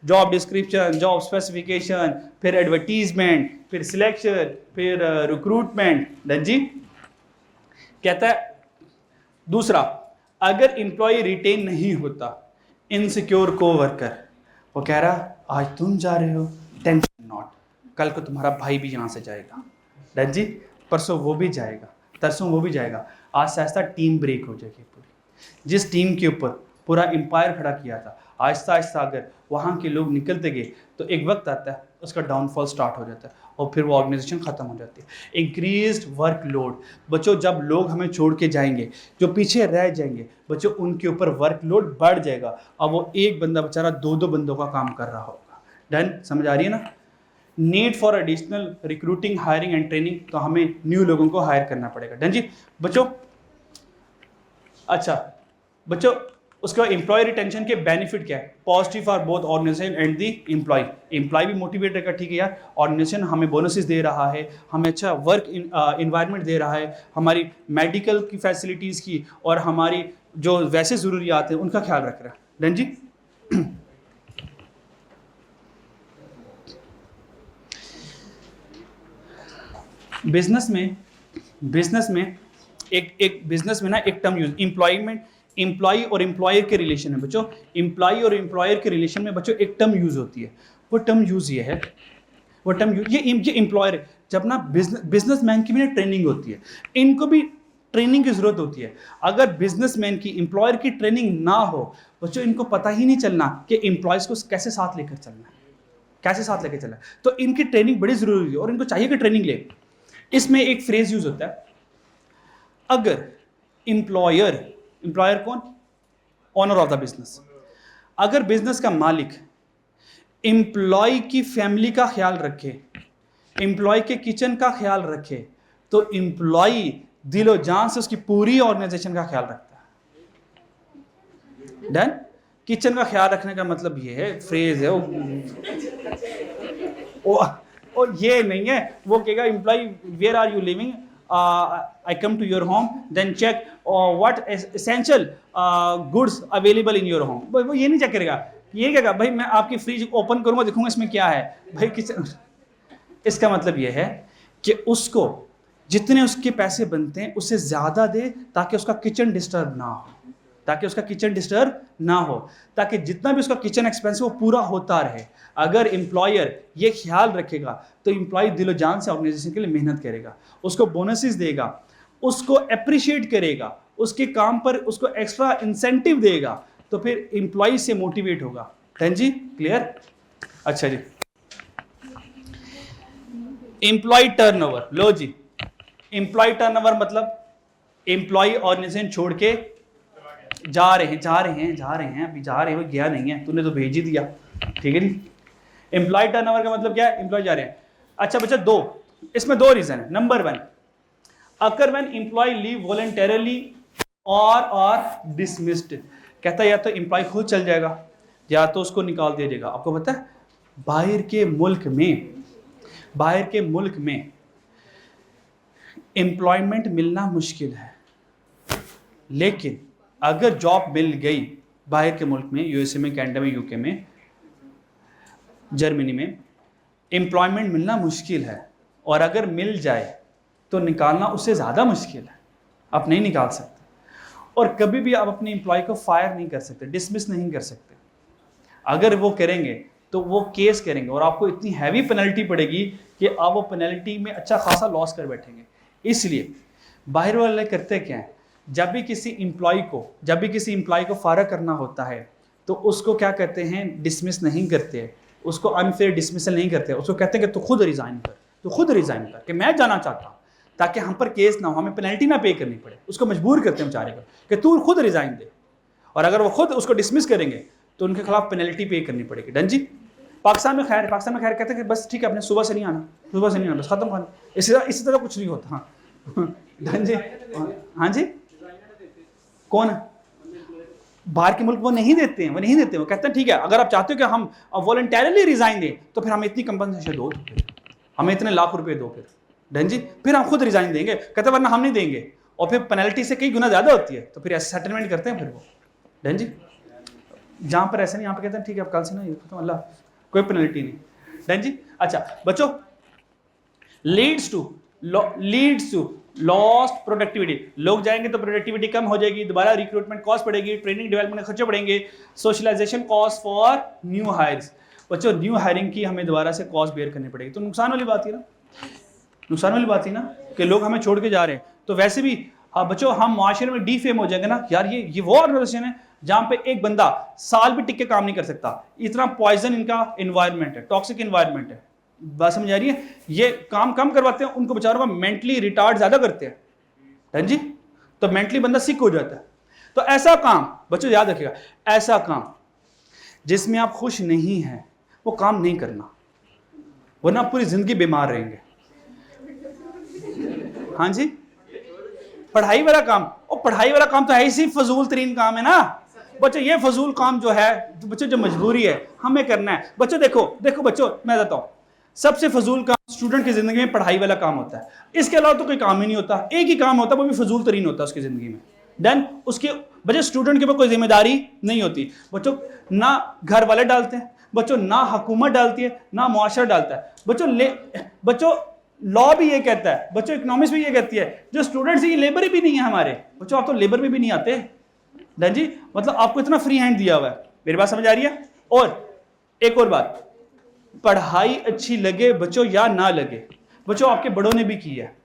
जॉब डिस्क्रिप्शन, जॉब स्पेसिफिकेशन, फिर एडवर्टीजमेंट, फिर सिलेक्शन, फिर रिक्रूटमेंट। जी कहता है दूसरा, अगर एम्प्लॉय रिटेन नहीं होता, इनसिक्योर को वर्कर, वो कह रहा आज तुम जा रहे हो, टेंशन नॉट, कल को तुम्हारा भाई भी यहाँ से जाएगा, डन जी, परसों वो भी जाएगा, तरसों वो भी जाएगा, आज से आहिस्ता टीम ब्रेक हो जाएगी पूरी। जिस टीम के ऊपर पूरा एम्पायर खड़ा किया था, आहिस्ता आहिस्ता अगर वहाँ के लोग निकलते गए तो एक वक्त आता है उसका डाउनफॉल स्टार्ट हो जाता है और फिर वो ऑर्गेनाइजेशन ख़त्म हो जाती है। इंक्रीज्ड वर्कलोड, बच्चों जब लोग हमें छोड़ के जाएंगे, जो पीछे रह जाएंगे बच्चों, उनके ऊपर वर्कलोड बढ़ जाएगा। अब वो एक बंदा बेचारा 2-2 बंदों का काम कर रहा होगा। डन, समझ आ रही है ना। Need for additional recruiting, hiring and training, तो हमें न्यू लोगों को हायर करना पड़ेगा। डन जी बच्चों। अच्छा बच्चों, उसका एम्प्लॉय रिटेंशन के बेनिफिट क्या है? Positive for both organization and the employee. Employee भी मोटिवेट रहेगा, ठीक है यार ऑर्गेनाइजेशन हमें बोनसेस दे रहा है, हमें अच्छा वर्क इन्वायरमेंट दे रहा है, हमारी मेडिकल की फैसिलिटीज़ की और हमारी जो वैसे ज़रूरियात हैं उनका ख्याल रख रहा है। डन जी। बिजनेस में एक बिजनेस में ना एक टर्म यूज, एम्प्लॉयमेंट, एम्प्लॉय और एम्प्लॉयर के रिलेशन है बच्चों। एम्प्लॉय और एम्प्लॉयर के रिलेशन में बच्चों एक टर्म यूज होती है, वो टर्म यूज ये है, वो टर्म यूज ये एम्प्लॉयर, जब ना बिजनेसमैन की भी ना ट्रेनिंग होती है, इनको भी ट्रेनिंग की जरूरत होती है। अगर बिजनेसमैन की, एम्प्लॉयर की ट्रेनिंग ना हो बच्चों, इनको पता ही नहीं चलना कि एम्प्लॉयज को कैसे साथ लेकर चलना है, कैसे साथ लेकर चलना है। तो इनकी ट्रेनिंग बड़ी जरूरी है और इनको चाहिए कि ट्रेनिंग ले। इसमें एक फ्रेज यूज होता है, अगर एम्प्लॉयर कौन? Owner of the business. अगर बिजनेस का मालिक एम्प्लॉय की फैमिली का ख्याल रखे, एम्प्लॉय के किचन का ख्याल रखे तो एम्प्लॉय दिलो जान से उसकी पूरी ऑर्गेनाइजेशन का ख्याल रखता है। डन। किचन का ख्याल रखने का मतलब ये है, फ्रेज है वो ये नहीं है वो कहेगा employee where are you living, I come to your home, then check what essential goods available in your home। वो ये नहीं चेक करेगा, ये कहेगा भाई मैं आपकी फ्रिज ओपन करूंगा देखूंगा इसमें क्या है भाई किचन। इसका मतलब ये है कि उसको जितने उसके पैसे बनते हैं उससे ज़्यादा दे ताकि उसका किचन डिस्टर्ब ना हो, ताकि उसका किचन डिस्टर्ब ना हो, ताकि जितना भी उसका किचन एक्सपेंस है वो पूरा होता रहे। अगर एम्प्लॉयर ये ख्याल रखेगा तो एम्प्लॉय दिलो जान से ऑर्गेनाइजेशन के लिए मेहनत करेगा, उसको बोनसेस देगा, उसको अप्रिशिएट करेगा, उसके काम पर उसको एक्स्ट्रा इंसेंटिव देगा, तो फिर एम्प्लॉय से मोटिवेट होगा। डन जी, क्लियर? अच्छा जी, एम्प्लॉय टर्नओवर। लो जी, एम्प्लॉय टर्नओवर मतलब एम्प्लॉय ऑर्गेनाइजेशन छोड़ के जा रहे हैं, अभी जा रहे हैं, गया नहीं है, तूने तो भेज ही दिया, ठीक है नहीं। एम्प्लॉय टर्नओवर का मतलब क्या है? एम्प्लॉय जा रहे हैं। अच्छा बच्चा, इसमें दो रीजन है। Number 1, occur when employee leave voluntarily और डिसमिस्ड, कहता है या तो एम्प्लॉय खुद चल जाएगा या तो उसको निकाल दिया जाएगा। आपको पता है बाहर के मुल्क में एम्प्लॉयमेंट मिलना मुश्किल है, लेकिन अगर जॉब मिल गई बाहर के मुल्क में, यूएसए में, कनाडा में, यूके में, जर्मनी में, एम्प्लॉयमेंट मिलना मुश्किल है, और अगर मिल जाए तो निकालना उससे ज़्यादा मुश्किल है। आप नहीं निकाल सकते, और कभी भी आप अपने एम्प्लॉय को फायर नहीं कर सकते, डिसमिस नहीं कर सकते। अगर वो करेंगे तो वो केस करेंगे और आपको इतनी हैवी पेनल्टी पड़ेगी कि आप वो पेनल्टी में अच्छा खासा लॉस कर बैठेंगे। इसलिए बाहर वाले करते क्या हैं, जब भी किसी एम्प्लॉय को फायर करना होता है तो उसको क्या कहते हैं, डिसमिस नहीं करते, उसको अनफेयर डिसमिसल नहीं करते, उसको कहते हैं कि तू खुद रिजाइन कर कि मैं जाना चाहता हूँ, ताकि हम पर केस ना हो, हमें पेनल्टी ना पे करनी पड़े। उसको मजबूर करते हैं बेचारे को कि तू खुद रिजाइन दे, और अगर वो खुद उसको डिसमिस करेंगे तो उनके खिलाफ पेनल्टी पे करनी पड़ेगी। डन जी। पाकिस्तान में खैर कहते हैं कि बस ठीक है, अपने सुबह से नहीं आना, बस खत्म खाना, इसी तरह कुछ नहीं होता। हाँ डन जी। हाँ जी, कौन है? बाहर के मुल्क वो नहीं देते हैं, वो कहते हैं ठीक है, अगर आप चाहते हो कि हम वॉलंटरली रिजाइन दें तो फिर हमें इतनी कंपनसेशन दो, हमें इतने लाख रुपए दो, फिर डन जी, फिर हम खुद रिजाइन देंगे। कहते हैं वरना हम नहीं देंगे, और फिर पेनल्टी से कई गुना ज़्यादा होती है, तो फिर ऐसे सेटलमेंट करते हैं फिर वो। डन जी। जहाँ पर ऐसा नहीं, यहाँ पर कहते हैं ठीक है अब कल से ना, तो अल्लाह कोई पेनल्टी नहीं। डन जी। अच्छा बच्चों, लीड्स टू लॉस्ट प्रोडक्टिविटी, लोग जाएंगे तो प्रोडक्टिविटी कम हो जाएगी, दोबारा रिक्रूटमेंट कॉस्ट बढ़ेगी, ट्रेनिंग डेवलपमेंट खर्चे बढ़ेंगे, socialization cost for new hires. बच्चों न्यू हायरिंग की हमें दोबारा से कॉस्ट बेयर करनी पड़ेगी, तो नुकसान वाली बात है ना, कि लोग हमें छोड़ के जा रहे हैं। तो वैसे भी हाँ बच्चों, हम माशरे में डीफेम हो जाएंगे ना, यार ये वो ऑर्गेनाइजेशन है जहाँ पे एक बंदा साल भी टिक के काम नहीं कर सकता, इतना पॉइजन इनका इन्वायरमेंट है, टॉक्सिक इन्वायरमेंट है। बात समझ आ रही है? ये काम कम करवाते हैं, उनको बेचारों का मेंटली रिटार्ड ज्यादा करते हैं। है जी, तो मेंटली बंदा सिक हो जाता है। तो ऐसा काम बच्चों याद रखिएगा, ऐसा काम जिसमें आप खुश नहीं हैं वो काम नहीं करना, वरना पूरी जिंदगी बीमार रहेंगे। हाँ जी, पढ़ाई वाला काम, और पढ़ाई वाला काम तो है ही फजूल तरीन काम है ना बच्चों। ये फजूल काम जो है बच्चों, जो मजबूरी है हमें करना है। बच्चों देखो बच्चों, मैं बताता हूँ, सबसे फजूल काम स्टूडेंट की जिंदगी में पढ़ाई वाला काम होता है। इसके अलावा तो कोई काम ही नहीं होता, एक ही काम होता है, वो भी फजूल तरीन होता है उसकी जिंदगी में। देन उसके बच्चे स्टूडेंट के ऊपर कोई जिम्मेदारी नहीं होती बच्चों, ना घर वाले डालते हैं बच्चों, ना हुकूमत डालती है, ना मुआशरा डालता है बच्चों। लॉ भी ये कहता है बच्चों, इकोनॉमिक्स भी ये कहती है, जो स्टूडेंट्स ये लेबर भी नहीं है हमारे बच्चों, आप तो लेबर में भी नहीं आते। डन जी, मतलब आपको इतना फ्री हैंड दिया हुआ है। मेरी बात समझ आ रही है? और एक और बात, पढ़ाई अच्छी लगे बच्चों या ना लगे बच्चों, आपके बड़ों ने भी की है,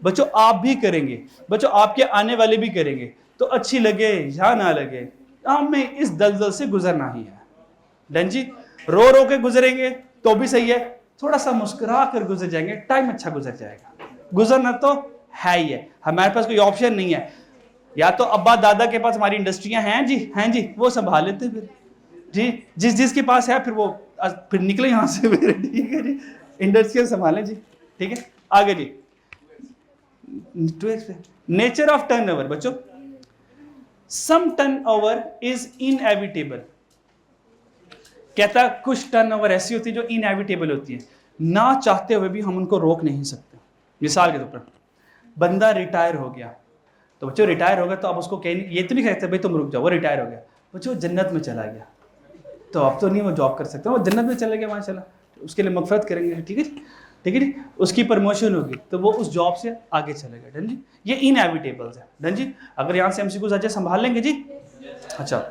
बच्चों आप भी करेंगे बच्चों, आपके आने वाले भी करेंगे, तो अच्छी लगे या ना लगे हमें इस दलदल से गुजरना ही है। डन जी। रो के गुजरेंगे तो भी सही है, थोड़ा सा मुस्कुरा कर गुजर जाएंगे, टाइम अच्छा गुजर जाएगा। गुजरना तो है ही है, हमारे पास कोई ऑप्शन नहीं है। या तो अब्बा दादा के पास हमारी इंडस्ट्रियां हैं जी, वो संभाल लेते फिर जी, जिसके पास है फिर वो फिर निकले यहाँ से फिर, ठीक है जी, इंडस्ट्रियल संभालें जी, ठीक है। आगे जी, नेचर ऑफ टर्नओवर बच्चों, सम टर्नओवर इज इनएविटेबल। कहता कुछ टर्नओवर ऐसी होती है जो इनएविटेबल होती है, ना चाहते हुए भी हम उनको रोक नहीं सकते। मिसाल के तौर पर बंदा रिटायर हो गया, तो बच्चों रिटायर हो गया तो आप उसको कहीं ये तो नहीं कहते भाई तुम रुक जाओ, वो रिटायर हो गया, बच्चों जन्नत में चला गया, तो अब तो नहीं वो जॉब कर सकते, वो जन्नत में चले गया माशाल्लाह, तो उसके लिए मगफरत करेंगे, ठीक है जी, ठीक है जी, उसकी प्रमोशन होगी तो वो उस जॉब से आगे चलेगा, डन जी। ये इनएविटेबल्स है, डन जी। अगर यहाँ से एमसीक्यूज अच्छा संभाल लेंगे जी, अच्छा,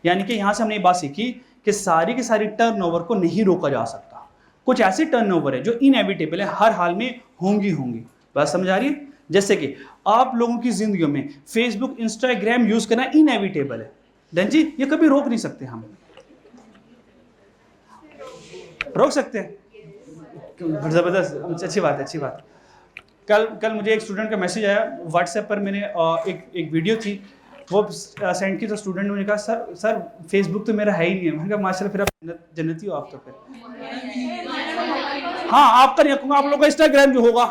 यानी कि यहाँ से हमने ये बात सीखी कि सारी की सारी टर्नओवर को नहीं रोका जा सकता, कुछ ऐसी टर्नओवर है जो इनएविटेबल है, हर हाल में होंगी होंगी, बात समझ आ रही है। जैसे कि आप लोगों की जिंदगी में फेसबुक इंस्टाग्राम यूज करना इनएविटेबल है, डन जी, ये कभी रोक नहीं सकते, हम रोक सकते हैं, जबरदस्त, अच्छी बात है, अच्छी बात है। कल मुझे एक स्टूडेंट का मैसेज आया व्हाट्सएप पर, मैंने एक वीडियो थी वो सेंड की, तो स्टूडेंट ने मुझे कहा सर फेसबुक तो मेरा है ही नहीं है। मैंने कहा माशाल्लाह फिर आप जन्नती हो आप तो फिर। हाँ आपका नहीं, आप लोगों का इंस्टाग्राम जो होगा,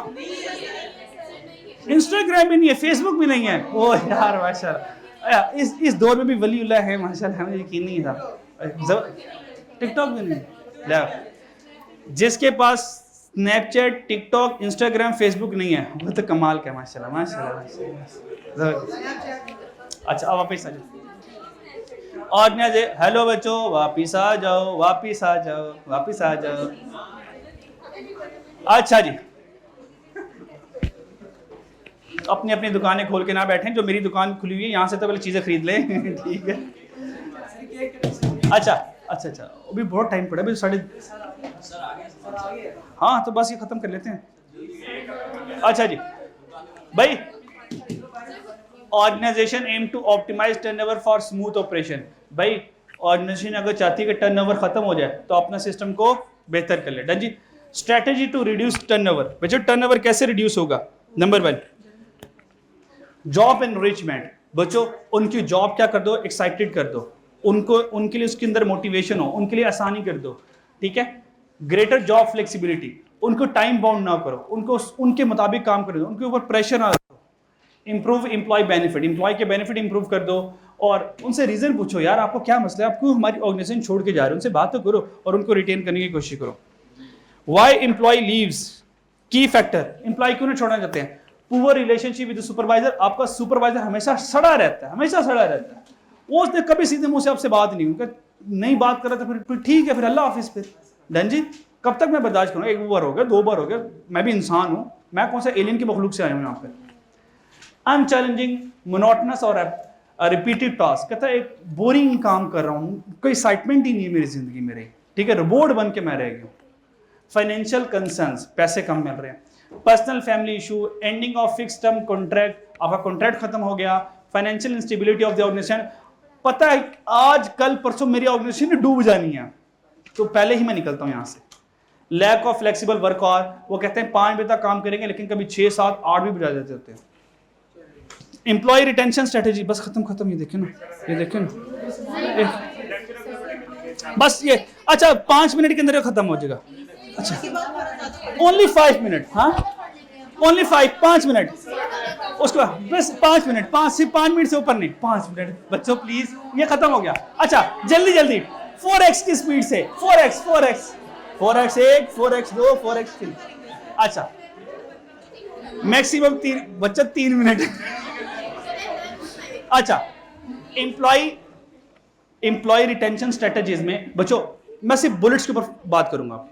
इंस्टाग्राम भी नहीं है, फेसबुक भी नहीं है, ओ यार माशाल्लाह, इस दौर में भी वलीउल्लाह है माशाल्लाह, हमें यकीन नहीं था। टिकटॉक भी नहीं, जिसके पास स्नैपचैट टिकटॉक इंस्टाग्राम फेसबुक नहीं है वो तो कमाल का, माशाल्लाह माशाल्लाह। अच्छा अब वापिस आ जाओ, और ना जे हेलो बच्चों वापिस आ जाओ, वापिस आ जाओ, वापिस आ जाओ। अच्छा जी, अपनी अपनी दुकानें खोल के ना बैठें, जो मेरी दुकान खुली हुई है यहाँ से तो पहले चीजें खरीद लें, ठीक है। अच्छा अच्छा अच्छा, अभी बहुत टाइम पड़ा, अभी साढ़े, हाँ तो बस ये खत्म कर लेते हैं। अच्छा जी भाई, organization aim to optimize turnover for smooth operation. भाई ऑर्गेनाइजेशन अगर चाहती है कि टर्नओवर खत्म हो जाए तो अपना सिस्टम को बेहतर कर ले, डन जी। स्ट्रेटेजी टू रिड्यूस टर्नओवर, बच्चों टर्नओवर कैसे रिड्यूस होगा? नंबर 1 जॉब एनरिचमेंट, बच्चों उनकी जॉब क्या कर दो, एक्साइटेड कर दो उनको, उनके लिए उसके अंदर मोटिवेशन हो, उनके लिए आसानी कर दो, ठीक है। ग्रेटर जॉब फ्लेक्सिबिलिटी, उनको टाइम बाउंड ना करो, उनको उनके मुताबिक काम कर दो, उनके ऊपर प्रेशर ना रखो। इंप्रूव एम्प्लॉय बेनिफिट, एम्प्लॉय के बेनिफिट इंप्रूव कर दो, और उनसे रीजन पूछो, यार आपको क्या मसला है, आप क्यों हमारी ऑर्गेनाइजेशन छोड़ के जा रहे हो, उनसे बात तो करो और उनको रिटेन करने की कोशिश करो। व्हाई एम्प्लॉय लीव्स, की फैक्टर, एम्प्लॉय क्यों नहीं छोड़ना चाहते हैं? पुअर रिलेशनशिप विद सुपरवाइजर, आपका सुपरवाइजर हमेशा सड़ा रहता है, हमेशा सड़ा रहता है, वो उसने कभी सीधे मुंह से आपसे बात नहीं बात कर रहा तो फिर ठीक है, फिर अल्लाह हाफिज, फिर डन जी। कब तक मैं बर्दाश्त करूँगा? एक बार हो गया, 2 बार हो गया, मैं भी इंसान हूँ, मैं कौन सा एलियन की मखलूक से आया हूँ यहाँ पे। आई एम चैलेंजिंग मोनोटनस और रिपीटेड टास्क, कहता है एक बोरिंग काम कर रहा हूँ, कोई एक्साइटमेंट ही नहीं है मेरी जिंदगी में, ठीक है, रोबोट बन के मैं रह गया हूँ। फाइनेंशियल कंसर्न्स, पैसे कम मिल रहे हैं। Personal family issue, ending of fix term contract, आपका कॉन्ट्रैक्ट खत्म हो गया। Financial instability of the organization, पता है आज कल परसों मेरी ऑर्गेनाइजेशन डूब जानी है तो पहले ही मैं निकलता हूं यहां से। Lack of flexible work hour, वो कहते हैं 5 बजे तक काम करेंगे लेकिन कभी 6, 7, 8 भी बजा देते होते हैं। एम्प्लॉय रिटेंशन स्ट्रेटेजी, बस खत्म, ये देखें ना, ये देखें ना, बस ये, अच्छा 5 मिनट के अंदर खत्म हो जाएगा। अच्छा ओनली 5 मिनट, हाँ ओनली 5 मिनट, उसके बाद बस 5 मिनट, 5 मिनट से ऊपर नहीं, 5 मिनट बच्चों प्लीज, ये खत्म हो गया। अच्छा जल्दी 4x की स्पीड से, 4x 1, 4x 2, 4x 3, अच्छा मैक्सिमम 3 बच्चा 3 मिनट। अच्छा एम्प्लॉय रिटेंशन स्ट्रेटेजीज में बच्चों मैं सिर्फ बुलेट्स के ऊपर बात करूंगा।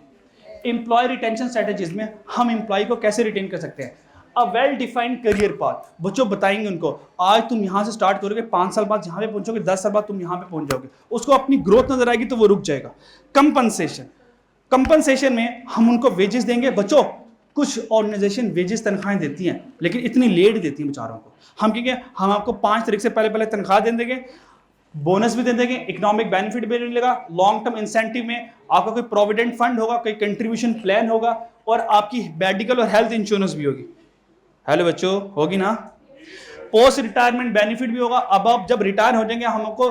एम्प्लॉय रिटेंशन स्ट्रेटेजीज में हम एम्प्लॉय को कैसे रिटेन कर सकते हैं? A well defined career path, बच्चों बताएंगे उनको, आज तुम यहां से स्टार्ट करोगे, 5 साल बाद जहां पे पहुंचोगे, 10 साल बाद तुम यहां पे पहुंच जाओगे, उसको अपनी ग्रोथ नजर आएगी तो वो रुक जाएगा। कंपनसेशन में हम उनको वेजेस देंगे। बच्चों कुछ ऑर्गेनाइजेशन वेजेस तनख्वाहें देती हैं लेकिन इतनी लेट देती हैं बेचारों को, हम कहेंगे हम आपको 5 तारीख से पहले तनख्वाह दे देंगे, बोनस भी दे देंगे, इकोनॉमिक बेनिफिट भी मिलेगा, लॉन्ग टर्म इंसेंटिव में आपका कोई प्रोविडेंट फंड होगा, कोई कंट्रीब्यूशन प्लान होगा और आपकी मेडिकल और हेल्थ इंश्योरेंस भी होगी। हेलो बच्चों, होगी ना? पोस्ट रिटायरमेंट बेनिफिट भी होगा। अब आप जब रिटायर हो जाएंगे हम आपको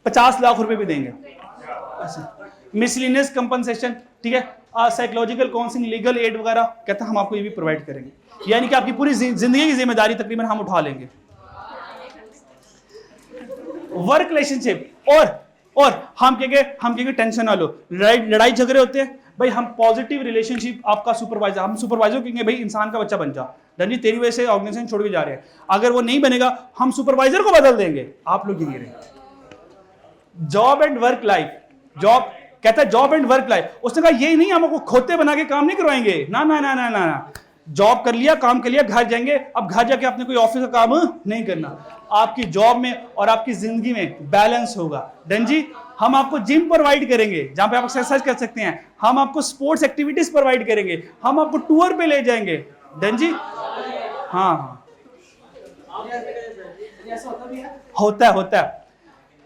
50 लाख रुपए भी देंगे। मिसलिनियस कंपनसेशन, ठीक है, साइकोलॉजिकल काउंसलिंग, लीगल एड वगैरह, कहते हैं हम आपको ये भी प्रोवाइड करेंगे, यानी कि आपकी पूरी जिंदगी की जिम्मेदारी तकरीबन हम उठा लेंगे। वर्क रिलेशनशिप, और हम कहेंगे टेंशन ना लो, लड़ाई झगड़े होते हैं भाई, हम पॉजिटिव रिलेशनशिप, आपका सुपरवाइजर, हम सुपरवाइजर कहेंगे भाई इंसान का बच्चा बन जा, धनी तेरी वजह से ऑर्गेनाइजेशन छोड़ के जा रहे हैं, अगर वो नहीं बनेगा हम सुपरवाइजर को बदल देंगे, आप लोग यही रहे। Job and work life, job कहता है जॉब एंड वर्क लाइफ, उसने कहा यही नहीं, हम आपको खोते बना के काम नहीं करवाएंगे, ना ना ना ना ना, जॉब कर लिया, काम कर लिया, घर जाएंगे, अब घर जाके आपने कोई ऑफिस का काम नहीं करना, आपकी जॉब में और आपकी जिंदगी में बैलेंस होगा। डन जी, हम आपको जिम प्रोवाइड करेंगे जहां पे आप एक्सरसाइज कर सकते हैं, हम आपको स्पोर्ट्स एक्टिविटीज प्रोवाइड करेंगे, हम आपको टूर पे ले जाएंगे। डन जी, हाँ होता है।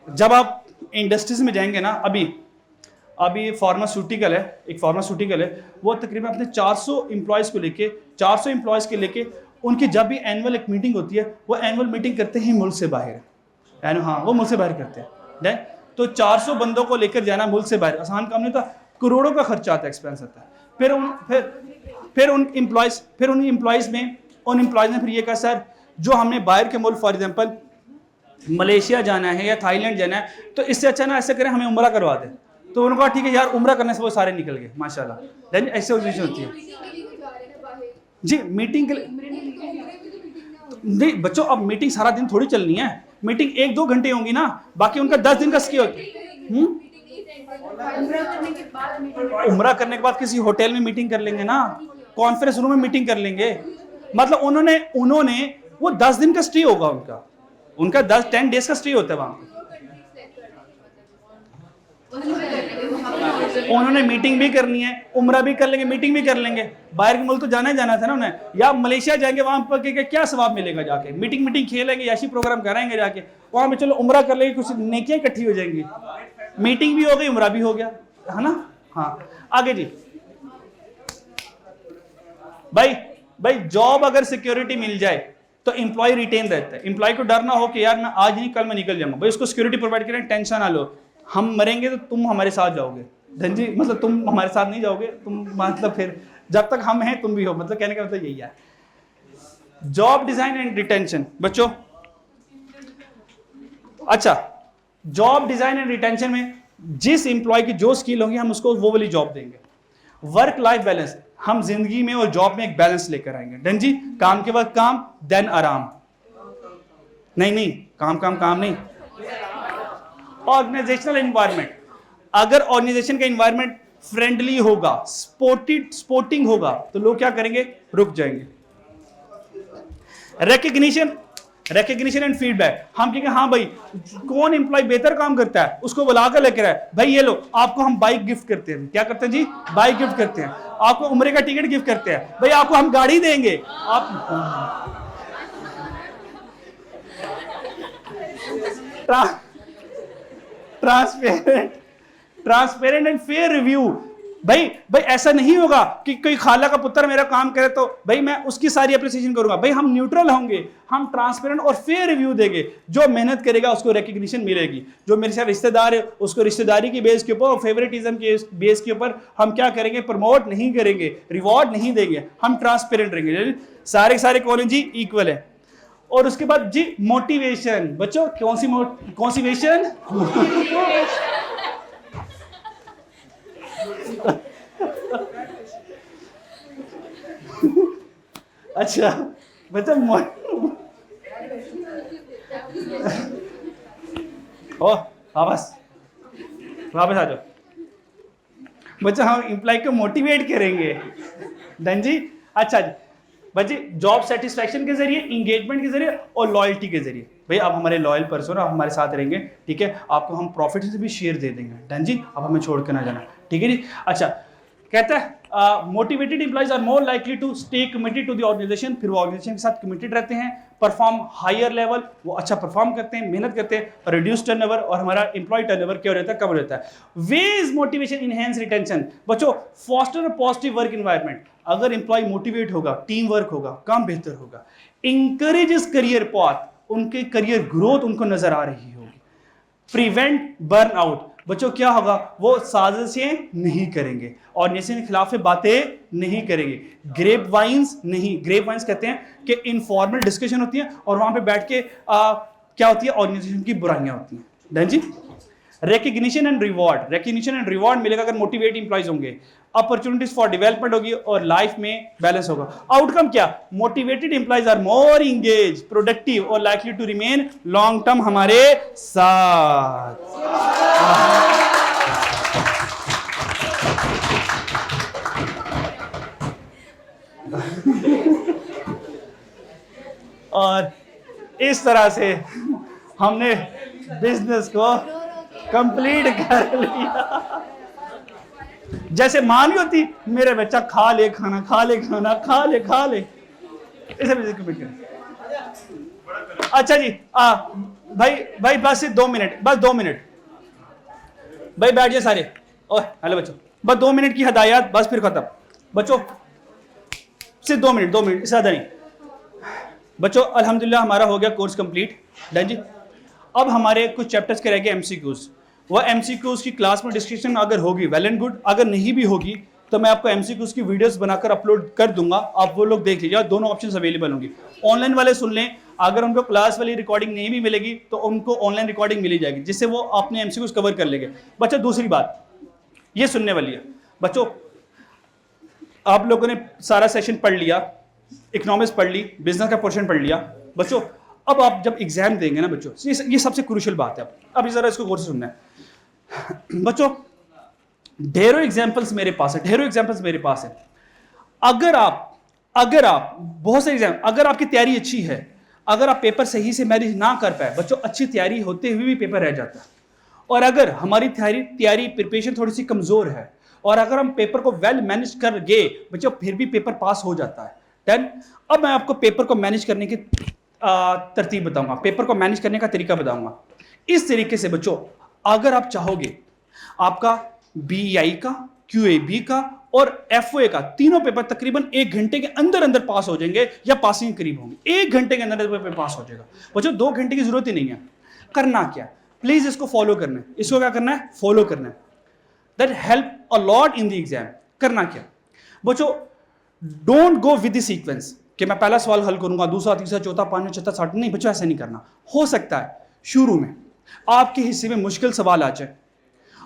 जब आप इंडस्ट्रीज में जाएंगे ना, अभी फार्मास्यूटिकल है, एक फार्मास्यूटिकल है, वो तकरीबन अपने 400 एम्प्लॉयज के लेके उनकी जब भी एनुअल एक मीटिंग होती है, वो एनुअल मीटिंग करते हैं मुल्क से बाहर, हाँ वो मुल्क से बाहर करते हैं। तो 400 बंदों को लेकर जाना मुल्क से बाहर आसान काम नहीं होता, करोड़ों का खर्चा आता है, एक्सपेंस आता है। फिर उन एम्प्लॉयज ने फिर ये कहा सर जो हमने बाहर के मुल्क, फॉर एग्जांपल मलेशिया जाना है या थाईलैंड जाना है, तो इससे अच्छा ना ऐसे करें हमें उम्रा करवा दें। तो उन्होंने कहा ठीक है यार, उम्रा करने से वो सारे निकल गए माशाल्लाह। देन ऐसे होती है जी, मीटिंग के लिए नहीं बच्चों, अब मीटिंग सारा दिन थोड़ी चलनी है, मीटिंग 1-2 घंटे होंगी ना, बाकी उनका 10 दिन का स्टे होता है। उम्रा करने के बाद किसी होटल में मीटिंग कर लेंगे ना, कॉन्फ्रेंस रूम में मीटिंग कर लेंगे, मतलब उन्होंने वो 10 दिन का स्टे होगा, उनका 10 डेज का स्टे होता है वहां। उन्होंने मीटिंग भी करनी है, उम्रा भी कर लेंगे, मीटिंग भी कर लेंगे। बाहर के मुल्क तो जाना था ना उन्हें, या मलेशिया जाएंगे, वहां पर क्या सवाब मिलेगा जाके, मीटिंग खेलेंगे, याशी प्रोग्राम कराएंगे जाके वहां पे, चलो उम्रा कर लेंगे, कुछ नेकियां इकट्ठी हो जाएंगी, मीटिंग भी हो गई, उम्रा भी हो गया, है ना। हाँ आगे जी, भाई जॉब अगर सिक्योरिटी मिल जाए तो एम्प्लॉय रिटेन रहता है, एम्प्लॉय को डर ना हो कि यार ना आज नहीं कल मैं निकल जाऊंगा, भाई उसको सिक्योरिटी प्रोवाइड करें, टेंशन ना लो, हम मरेंगे तो तुम हमारे साथ जाओगे। धन जी, मतलब तुम हमारे साथ नहीं जाओगे, तुम मतलब फिर जब तक हम हैं तुम भी हो, मतलब कहने का मतलब यही है। जॉब डिजाइन एंड रिटेंशन बच्चों, अच्छा जॉब डिजाइन एंड रिटेंशन में जिस एम्प्लॉय की जो स्किल होगी हम उसको वो वाली जॉब देंगे। वर्क लाइफ बैलेंस, हम जिंदगी में और जॉब में एक बैलेंस लेकर आएंगे। डन जी, काम के वक्त काम, देन आराम, नहीं काम नहीं। ऑर्गेनाइजेशनल एनवायरनमेंट, अगर ऑर्गेनाइजेशन का एनवायरनमेंट फ्रेंडली होगा, स्पोर्टिंग होगा, तो लोग क्या करेंगे, रुक जाएंगे। रिकग्निशन एंड फीडबैक, हम कहेंगे हाँ भाई कौन एम्प्लॉय बेहतर काम करता है उसको बुलाकर लेकर आए, भाई ये लो आपको हम बाइक गिफ्ट करते हैं, क्या करते हैं जी, बाइक गिफ्ट करते हैं, आपको उम्रे का टिकट गिफ्ट करते हैं, भाई आपको हम गाड़ी देंगे, आप ट्रांसपेरेंट एंड फेयर रिव्यू, भाई ऐसा नहीं होगा कि कोई खाला का पुत्र मेरा काम करे तो भाई मैं उसकी सारी अप्रिसिएशन करूंगा, भाई हम न्यूट्रल होंगे, हम ट्रांसपेरेंट और फेयर रिव्यू देंगे, जो मेहनत करेगा उसको रिकग्निशन मिलेगी, जो मेरे साथ रिश्तेदार है उसको रिश्तेदारी की बेस के ऊपर, फेवरेटिज्म के बेस के ऊपर हम क्या करेंगे, प्रमोट नहीं करेंगे, रिवॉर्ड नहीं देंगे, हम ट्रांसपेरेंट रहेंगे। सारे कॉलेज जी इक्वल है। और उसके बाद जी मोटिवेशन, बच्चों कौन सी मोटिवेशन अच्छा बच्चा वापस आ जाओ बच्चा, हम एम्प्लॉय को मोटिवेट करेंगे। डन जी, अच्छा जी बच्चे, जॉब सेटिस्फैक्शन के जरिए, इंगेजमेंट के जरिए और लॉयल्टी के जरिए, भाई आप हमारे लॉयल पर्सन, आप हमारे साथ रहेंगे, ठीक है, आपको हम प्रॉफिट से भी शेयर दे देंगे। डन जी, अब हमें छोड़ कर ना जाना, ठीक है जी। अच्छा कहता है motivated employees are more likely to stay committed to the organization, फिर वो ऑर्गेनाइजेशन के साथ कमिटेड रहते हैं, परफॉर्म हायर लेवल, वो अच्छा परफॉर्म करते हैं, मेहनत करते हैं, रिड्यूस टर्नओवर, और हमारा एम्प्लॉय टर्नओवर क्या रहता है, कम रहता है। वेज मोटिवेशन इनहेंस रिटेंशन, बच्चों फॉस्टर पॉजिटिव वर्क एनवायरनमेंट, अगर एम्प्लॉय मोटिवेट होगा, टीम वर्क होगा, काम बेहतर होगा। इंकरेजेस करियर पाथ, उनके करियर ग्रोथ उनको नजर आ रही होगी। प्रिवेंट बर्न आउट, बच्चों क्या होगा, वो साजिशें नहीं करेंगे और नेशन के खिलाफ बातें नहीं करेंगे। ग्रेप वाइन्स नहीं, ग्रेप वाइन्स कहते हैं कि इनफॉर्मल डिस्कशन होती है और वहां पे बैठ के क्या होती है, ऑर्गेनाइजेशन की बुराइयां होती हैं। डन जी। रिकग्निशन एंड रिवॉर्ड मिलेगा अगर मोटिवेट इंप्लॉइज होंगे, अपॉर्चुनिटीज फॉर डेवलपमेंट होगी और लाइफ में बैलेंस होगा। आउटकम क्या, motivated employees are more engage, productive और likely to remain long term हमारे साथ। और इस तरह से हमने बिजनेस को कंप्लीट कर लिया। जैसे मां नहीं होती, मेरे बच्चा खा ले खाना, खा ले खाना, खा ले इसे बिजनेस कंप्लीट कर। अच्छा जी, भाई बस 2 मिनट, बस 2 मिनट भाई, बैठ जाए सारे। ओए हेलो बच्चों, बस 2 मिनट की हदायत, बस फिर खत्म। बच्चों सिर्फ 2 मिनट, 2 मिनट, इससे ज्यादा नहीं। बच्चों अल्हम्दुलिल्लाह हमारा हो गया कोर्स कंप्लीट। डन जी। अब हमारे कुछ चैप्टर्स के रह गए एमसीक्यूज। वह एमसीक्यूज की क्लास में डिस्कशन अगर होगी वेल एंड गुड, अगर नहीं भी होगी तो मैं आपको एमसीक्यूज की वीडियोस बनाकर अपलोड कर दूंगा, आप वो लोग देख लीजिए। दोनों ऑप्शंस अवेलेबल होंगी। ऑनलाइन वाले सुन लें, अगर उनको क्लास वाली रिकॉर्डिंग नहीं भी मिलेगी तो उनको ऑनलाइन रिकॉर्डिंग मिली जाएगी, जिससे वो अपने एमसीक्यूज कवर कर लेंगे। बच्चों दूसरी बात ये सुनने वाली है, बच्चों आप लोगों ने सारा सेशन पढ़ लिया, इकोनॉमिक्स पढ़ ली, बिजनेस का पोर्शन पढ़ लिया। बच्चों अब आप जब एग्जाम देंगे ना बच्चों, ये सबसे क्रूशियल बात है। अब जरा इसको गौर से सुनना है। बच्चों ढेरों एग्जांपल्स मेरे पास है, ढेरों एग्जांपल्स मेरे पास है। अगर आप बहुत से एग्जाम, अगर आपकी तैयारी अच्छी है, अगर आप पेपर सही से मैनेज ना कर पाए बच्चों, अच्छी तैयारी होते हुए भी पेपर रह जाता है। और अगर हमारी तैयारी प्रिपरेशन थोड़ी सी कमजोर है और अगर हम पेपर को वेल मैनेज कर गए बच्चों, फिर भी पेपर पास हो जाता है। डन। अब मैं आपको पेपर को मैनेज करने की तरतीब बताऊंगा, पेपर को मैनेज करने का तरीका बताऊंगा। इस तरीके से बच्चों अगर आप चाहोगे आपका बीईआई का, क्यूएबी का और एफओए का तीनों पेपर तकरीबन 1 घंटे के अंदर अंदर पास हो जाएंगे या पासिंग के करीब होंगे। 1 घंटे के अंदर पेपर पास हो जाएगा बच्चों, 2 घंटे की जरूरत ही नहीं है। करना क्या, प्लीज इसको फॉलो करना है। इसको क्या करना है, फॉलो करना है। That help a lot in the exam. करना क्या बच्चों, don't go with the sequence कि मैं पहला सवाल हल करूंगा, दूसरा, तीसरा, चौथा, पांचवा, छठा, सातवां। नहीं बच्चों, ऐसा नहीं करना। हो सकता है शुरू में आपके हिस्से में मुश्किल सवाल आ जाए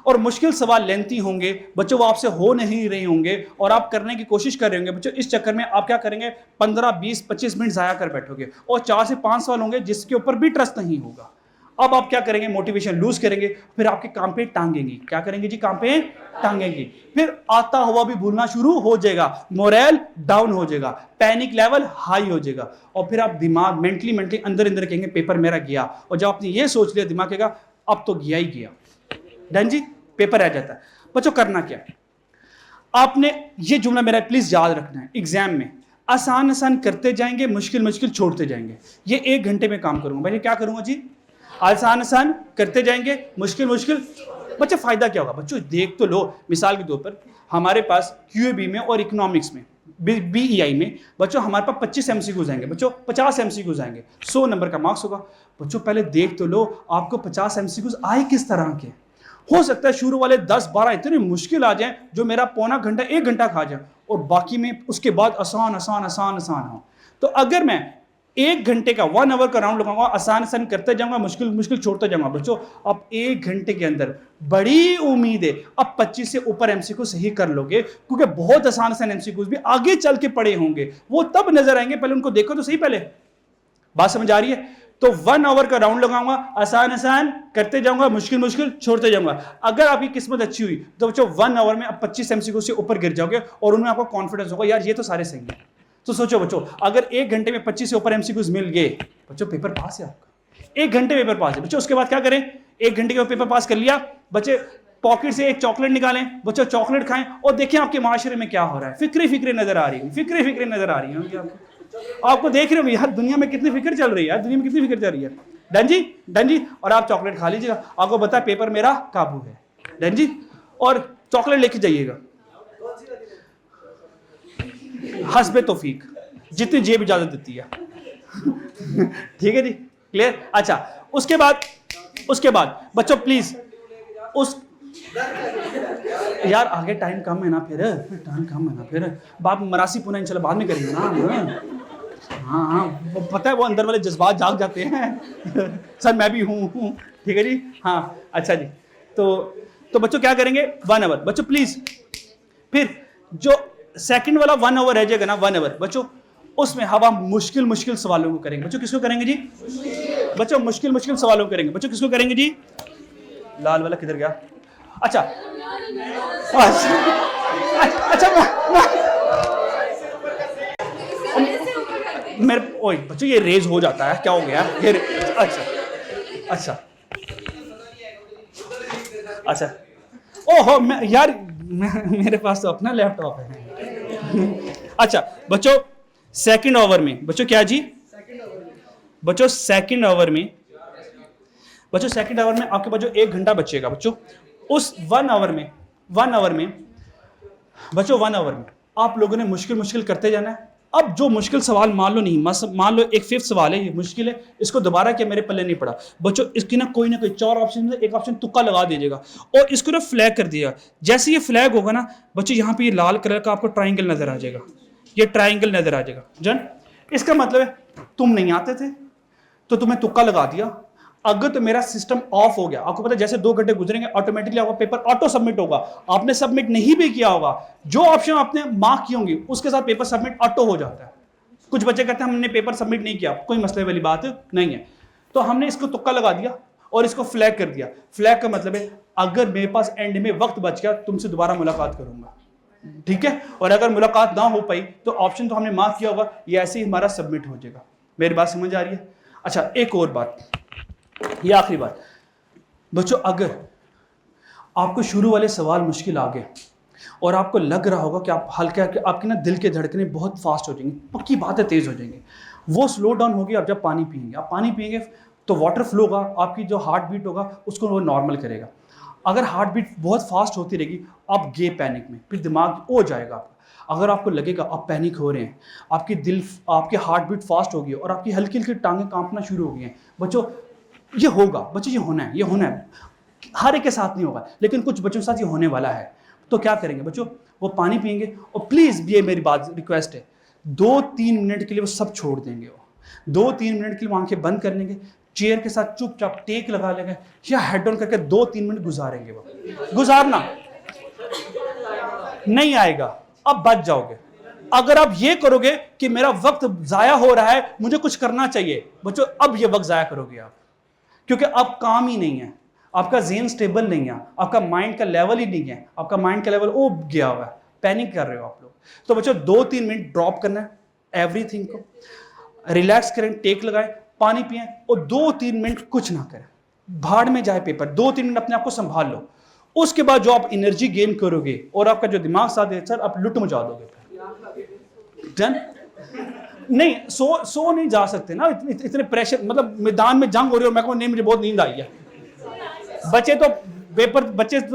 और मुश्किल सवाल लेंथी होंगे बच्चों, वो आपसे हो नहीं रहे होंगे और आप करने की कोशिश कर रहे होंगे बच्चों। इस चक्कर में आप क्या करेंगे, 15, 20, 25 मिनट जाया कर बैठोगे और 4 से 5 सवाल होंगे जिसके ऊपर भी ट्रस्ट नहीं होगा। अब आप क्या करेंगे, मोटिवेशन लूज करेंगे, फिर आपके काम पे टांगेंगे। क्या करेंगे जी, काम पे टांगेंगे। फिर आता हुआ भी भूलना शुरू हो जाएगा, मोरल डाउन हो जाएगा, पैनिक लेवल हाई हो जाएगा और फिर आप दिमाग मेंटली अंदर कहेंगे पेपर मेरा गया। और जब आपने ये सोच लिया, दिमाग कहेगा अब तो गया ही गया। डन जी, पेपर रह जाता है। बच्चों करना क्या, आपने ये जुमला मेरा प्लीज याद रखना है। एग्जाम में आसान करते जाएंगे, मुश्किल छोड़ते जाएंगे। ये 1 घंटे में काम करूंगा। भाई क्या करूंगा जी, आसान करते जाएंगे, मुश्किल बच्चे। फायदा क्या होगा बच्चों, देख तो लो। मिसाल के तौर पर हमारे पास क्यूएबी में और इकोनॉमिक्स में, बीईआई में बच्चों हमारे पास 25 एमसीक्यूज आएंगे बच्चों, 50 एमसीक्यूज आएंगे, 100 नंबर का मार्क्स होगा बच्चों। पहले देख तो लो आपको 50 एमसीक्यूज आए किस तरह के। हो सकता है शुरू वाले 10-12 इतने मुश्किल आ जाएं जो मेरा पौना घंटा 1 घंटा खा जाए और बाकी में उसके बाद आसान हो। तो अगर मैं 1 घंटे का 1 आवर का राउंड लगाऊंगा, आसान करते जाऊंगा, मुश्किल छोड़ते जाऊंगा बच्चों, अब 1 घंटे के अंदर बड़ी उम्मीद है अब 25 से ऊपर एमसीक्यू सही कर लोगे, क्योंकि बहुत आसान एमसीक्यूज भी आगे चल के पड़े होंगे, वो तब नजर आएंगे। पहले उनको देखो तो सही। पहले बात समझ आ रही है? तो 1 आवर का राउंड लगाऊंगा, आसान करते जाऊंगा, मुश्किल छोड़ते जाऊंगा। अगर आपकी किस्मत अच्छी हुई तो बच्चों 1 आवर में आप 25 एमसीक्यू से ऊपर गिर जाओगे और उनमें आपको कॉन्फिडेंस होगा यार ये तो सारे सही है। तो सोचो बच्चों, अगर 1 घंटे में 25 से ऊपर एमसीक्यूज मिल गए बच्चों, पेपर पास है आपका। 1 घंटे पेपर पास है बच्चों। उसके बाद क्या करें, 1 घंटे का पेपर पास कर लिया बच्चे, पॉकेट से एक चॉकलेट निकालें बच्चों, चॉकलेट खाएं और देखें आपके माशरे में क्या हो रहा है। फिक्रे नजर आ रही है, फिक्रे नजर आ रही है आपको देख रहे हो यार दुनिया में कितनी फिक्र चल रही है, दुनिया में कितनी फिक्र चल रही है। डन जी, और आप चॉकलेट खा लीजिएगा, आपको बता पेपर मेरा काबू है। डन जी, और चॉकलेट लेके जाइएगा हस्बे तौफीक, जितनी जेब इजाजत देती है। ठीक है जी, क्लियर। अच्छा, उसके बाद बच्चों प्लीज यार आगे टाइम कम है ना, फिर टाइम कम है ना, फिर बाप मरासी पुना इंशाल्लाह बाद में करेंगे ना। हाँ हाँ, वो पता है वो अंदर वाले जज्बात जाग जाते हैं। सर मैं भी हूँ, ठीक है जी। हाँ अच्छा जी, तो बच्चों क्या करेंगे, 1 आवर बच्चों प्लीज। फिर जो सेकंड वाला 1 आवर रह जाएगा ना, 1 आवर बच्चों, उसमें हम मुश्किल सवालों को करेंगे। बच्चों किसको करेंगे जी? बच्चों मुश्किल सवालों को करेंगे। बच्चों किसको करेंगे जी? लाल वाला किधर गया? अच्छा मेरे ओए बच्चों ये रेज हो जाता है, क्या हो गया ये? अच्छा ओहो यार मेरे पास तो अपना लैपटॉप है। अच्छा बच्चों सेकंड ओवर में बच्चों क्या जी? बच्चों सेकंड ओवर में आपके पास जो 1 घंटा बचेगा बच्चों, उस 1 आवर में बच्चों 1 आवर में आप लोगों ने मुश्किल करते जाना है। अब जो मुश्किल सवाल मान लो एक 5th सवाल है, ये मुश्किल है, इसको दोबारा क्या मेरे पल्ले नहीं पड़ा बच्चों, इसकी ना कोई 4 ऑप्शन में एक ऑप्शन तुक्का लगा दीजिएगा और इसको ना फ्लैग कर दिया। जैसे ये फ्लैग होगा ना बच्चों, यहाँ पे ये लाल कलर का आपको ट्राइंगल नजर आ जाएगा, ये ट्राइंगल नजर आ जाएगा जन। इसका मतलब है तुम नहीं आते थे तो तुम्हें तुक्का लगा दिया। अगर तो मेरा सिस्टम ऑफ हो गया, आपको पता है जैसे 2 घंटे गुजरेंगे ऑटोमेटिकली आपका पेपर ऑटो सबमिट होगा। आपने सबमिट नहीं भी किया होगा, जो ऑप्शन आपने मार्क की होंगी उसके साथ पेपर सबमिट ऑटो हो जाता है। कुछ बच्चे कहते हैं हमने पेपर सबमिट नहीं किया, कोई मसले वाली बात नहीं है। तो हमने इसको तुक्का लगा दिया और इसको फ्लैग कर दिया। फ्लैग का मतलब है अगर मेरे पास एंड में वक्त बच गया तुमसे दोबारा मुलाकात करूंगा, ठीक है। और अगर मुलाकात ना हो पाई तो ऑप्शन तो हमने मार्क किया होगा, ये ऐसे ही हमारा सबमिट हो जाएगा। मेरी बात समझ आ रही है? अच्छा एक और बात, ये आखिरी बात बच्चों, अगर आपको शुरू वाले सवाल मुश्किल आ गए और आपको लग रहा होगा कि आप हल्के आपकी ना दिल के धड़कनें बहुत फास्ट हो जाएंगी, पक्की बात है तेज हो जाएंगी, वो स्लो डाउन होगी आप जब पानी पिएंगे। आप पानी पिएंगे तो वाटर फ्लो होगा, आपकी जो हार्ट बीट होगा उसको वो नॉर्मल करेगा। अगर हार्ट बीट बहुत फास्ट होती रहेगी आप गे पैनिक में, फिर दिमाग हो जाएगा आपका। अगर आपको लगेगा आप पैनिक हो रहे हैं, आपकी हार्ट बीट फास्ट होगी और आपकी हल्की हल्की टांगें कांपना शुरू हो गई हैं बच्चों, ये होगा बच्चों, ये होना है। हर एक के साथ नहीं होगा लेकिन कुछ बच्चों के साथ ये होने वाला है। तो क्या करेंगे बच्चों, वो पानी पिएंगे और प्लीज ये मेरी बात रिक्वेस्ट है, 2-3 मिनट के लिए वो सब छोड़ देंगे। वो 2-3 मिनट के लिए आंखें बंद कर लेंगे, चेयर के साथ चुपचाप टेक लगा लेंगे या हेड ऑन करके 2-3 मिनट गुजारेंगे। वो गुजारना नहीं आएगा, अब बच जाओगे। अगर आप ये करोगे कि मेरा वक्त जाया हो रहा है, मुझे कुछ करना चाहिए बच्चों, अब ये वक्त जाया करोगे आप, क्योंकि अब काम ही नहीं है, आपका ज़हन स्टेबल नहीं है, आपका माइंड का लेवल ही नहीं है, आपका माइंड का लेवल ओ गया हुआ है, पैनिक कर रहे हो आप लोग। तो बच्चों 2-3 मिनट ड्रॉप करना है एवरीथिंग को, रिलैक्स करें, टेक लगाएं, पानी पिएं और 2-3 मिनट कुछ ना करें, भाड़ में जाए पेपर, 2-3 मिनट अपने आप को संभाल लो। उसके बाद जो आप एनर्जी गेन करोगे और आपका जो दिमाग साथ दे सर, आप लुट मचा दोगे। डन? नहीं सो नहीं जा सकते ना, इतने प्रेशर, मतलब मैदान में जंग हो रही हो, मैं कहूँ नहीं मुझे बहुत नींद आई है। बच्चे तो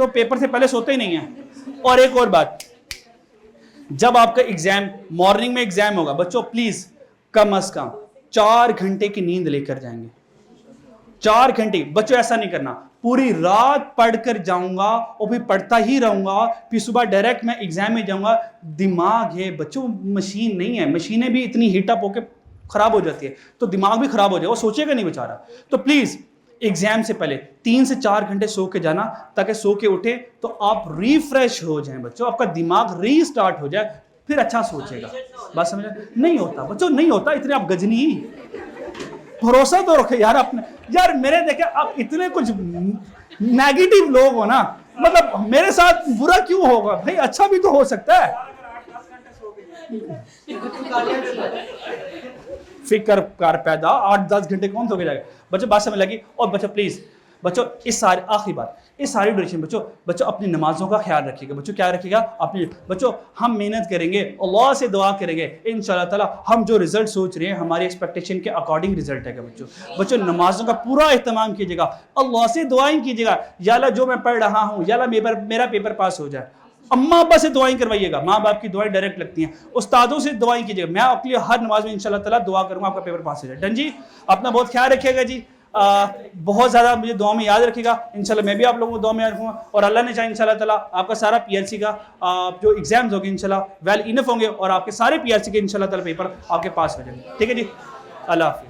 पेपर से पहले सोते ही नहीं है। और एक और बात, जब आपका एग्जाम मॉर्निंग में एग्जाम होगा बच्चों, प्लीज कम से कम 4 घंटे की नींद लेकर जाएंगे। 4 घंटे बच्चों, ऐसा नहीं करना पूरी रात पढ़कर जाऊंगा और फिर पढ़ता ही रहूंगा, फिर सुबह डायरेक्ट मैं एग्जाम में जाऊंगा। दिमाग है बच्चों, मशीन नहीं है, मशीनें भी इतनी हीटअप होकर खराब हो जाती है तो दिमाग भी खराब हो जाएगा, वो सोचेगा नहीं बेचारा। तो प्लीज एग्जाम से पहले 3 से 4 घंटे सो के जाना, ताकि सो के उठे तो आप रिफ्रेश हो जाएं बच्चों, आपका दिमाग रीस्टार्ट हो जाए, फिर अच्छा सोचेगा। बात समझ नहीं होता बच्चों, नहीं होता, इतने आप गजनी, भरोसा तो रखे यार अपने। यार मेरे देखे आप इतने कुछ नेगेटिव लोग हो ना, मतलब मेरे साथ बुरा क्यों होगा भाई, अच्छा भी तो हो सकता है। फिक्र कर पैदा, 8-10 घंटे कौन सो के जाएगा बच्चों, बात समझ लगी। और बच्चों प्लीज बच्चों, आखिरी बात, इस सारी ड्यूरेशन बच्चों अपनी नमाजों का ख्याल रखिएगा बच्चों। क्या रखिएगा अपनी बच्चों, हम मेहनत करेंगे, अल्लाह से दुआ करेंगे, इंशाअल्लाह ताला हम जो रिजल्ट सोच रहे हैं हमारी एक्सपेक्टेशन के अकॉर्डिंग रिजल्ट है बच्चों। नमाजों का पूरा एहतमाम कीजिएगा, अल्लाह से दुआएं कीजिएगा, या अल्लाह जो मैं पढ़ रहा हूँ या अल्लाह मेरा पेपर पास हो जाए। अम्मा अब्बा से दुआएं करवाइएगा, माँ बाप की दुआएं डायरेक्ट लगती हैं, उस्तादों से दुआएं कीजिएगा। मैं आपके लिए हर नमाज में इंशाअल्लाह ताला दुआ करूंगा आपका पेपर पास हो जाए। डन जी, अपना बहुत ख्याल रखिएगा जी, बहुत ज़्यादा मुझे दुआ में याद रखिएगा। इंशाल्लाह मैं भी आप लोगों को दुआ में याद रखूँगा, और अल्लाह ने चाहे इंशाल्लाह ताला आपका सारा पीआरसी का जो एग्जाम्स होंगे इंशाल्लाह वेल इनफ होंगे, और आपके सारे पीआरसी के इंशाल्लाह ताला पेपर आपके पास हो जाएंगे। ठीक है जी, अल्लाह हाफिज़।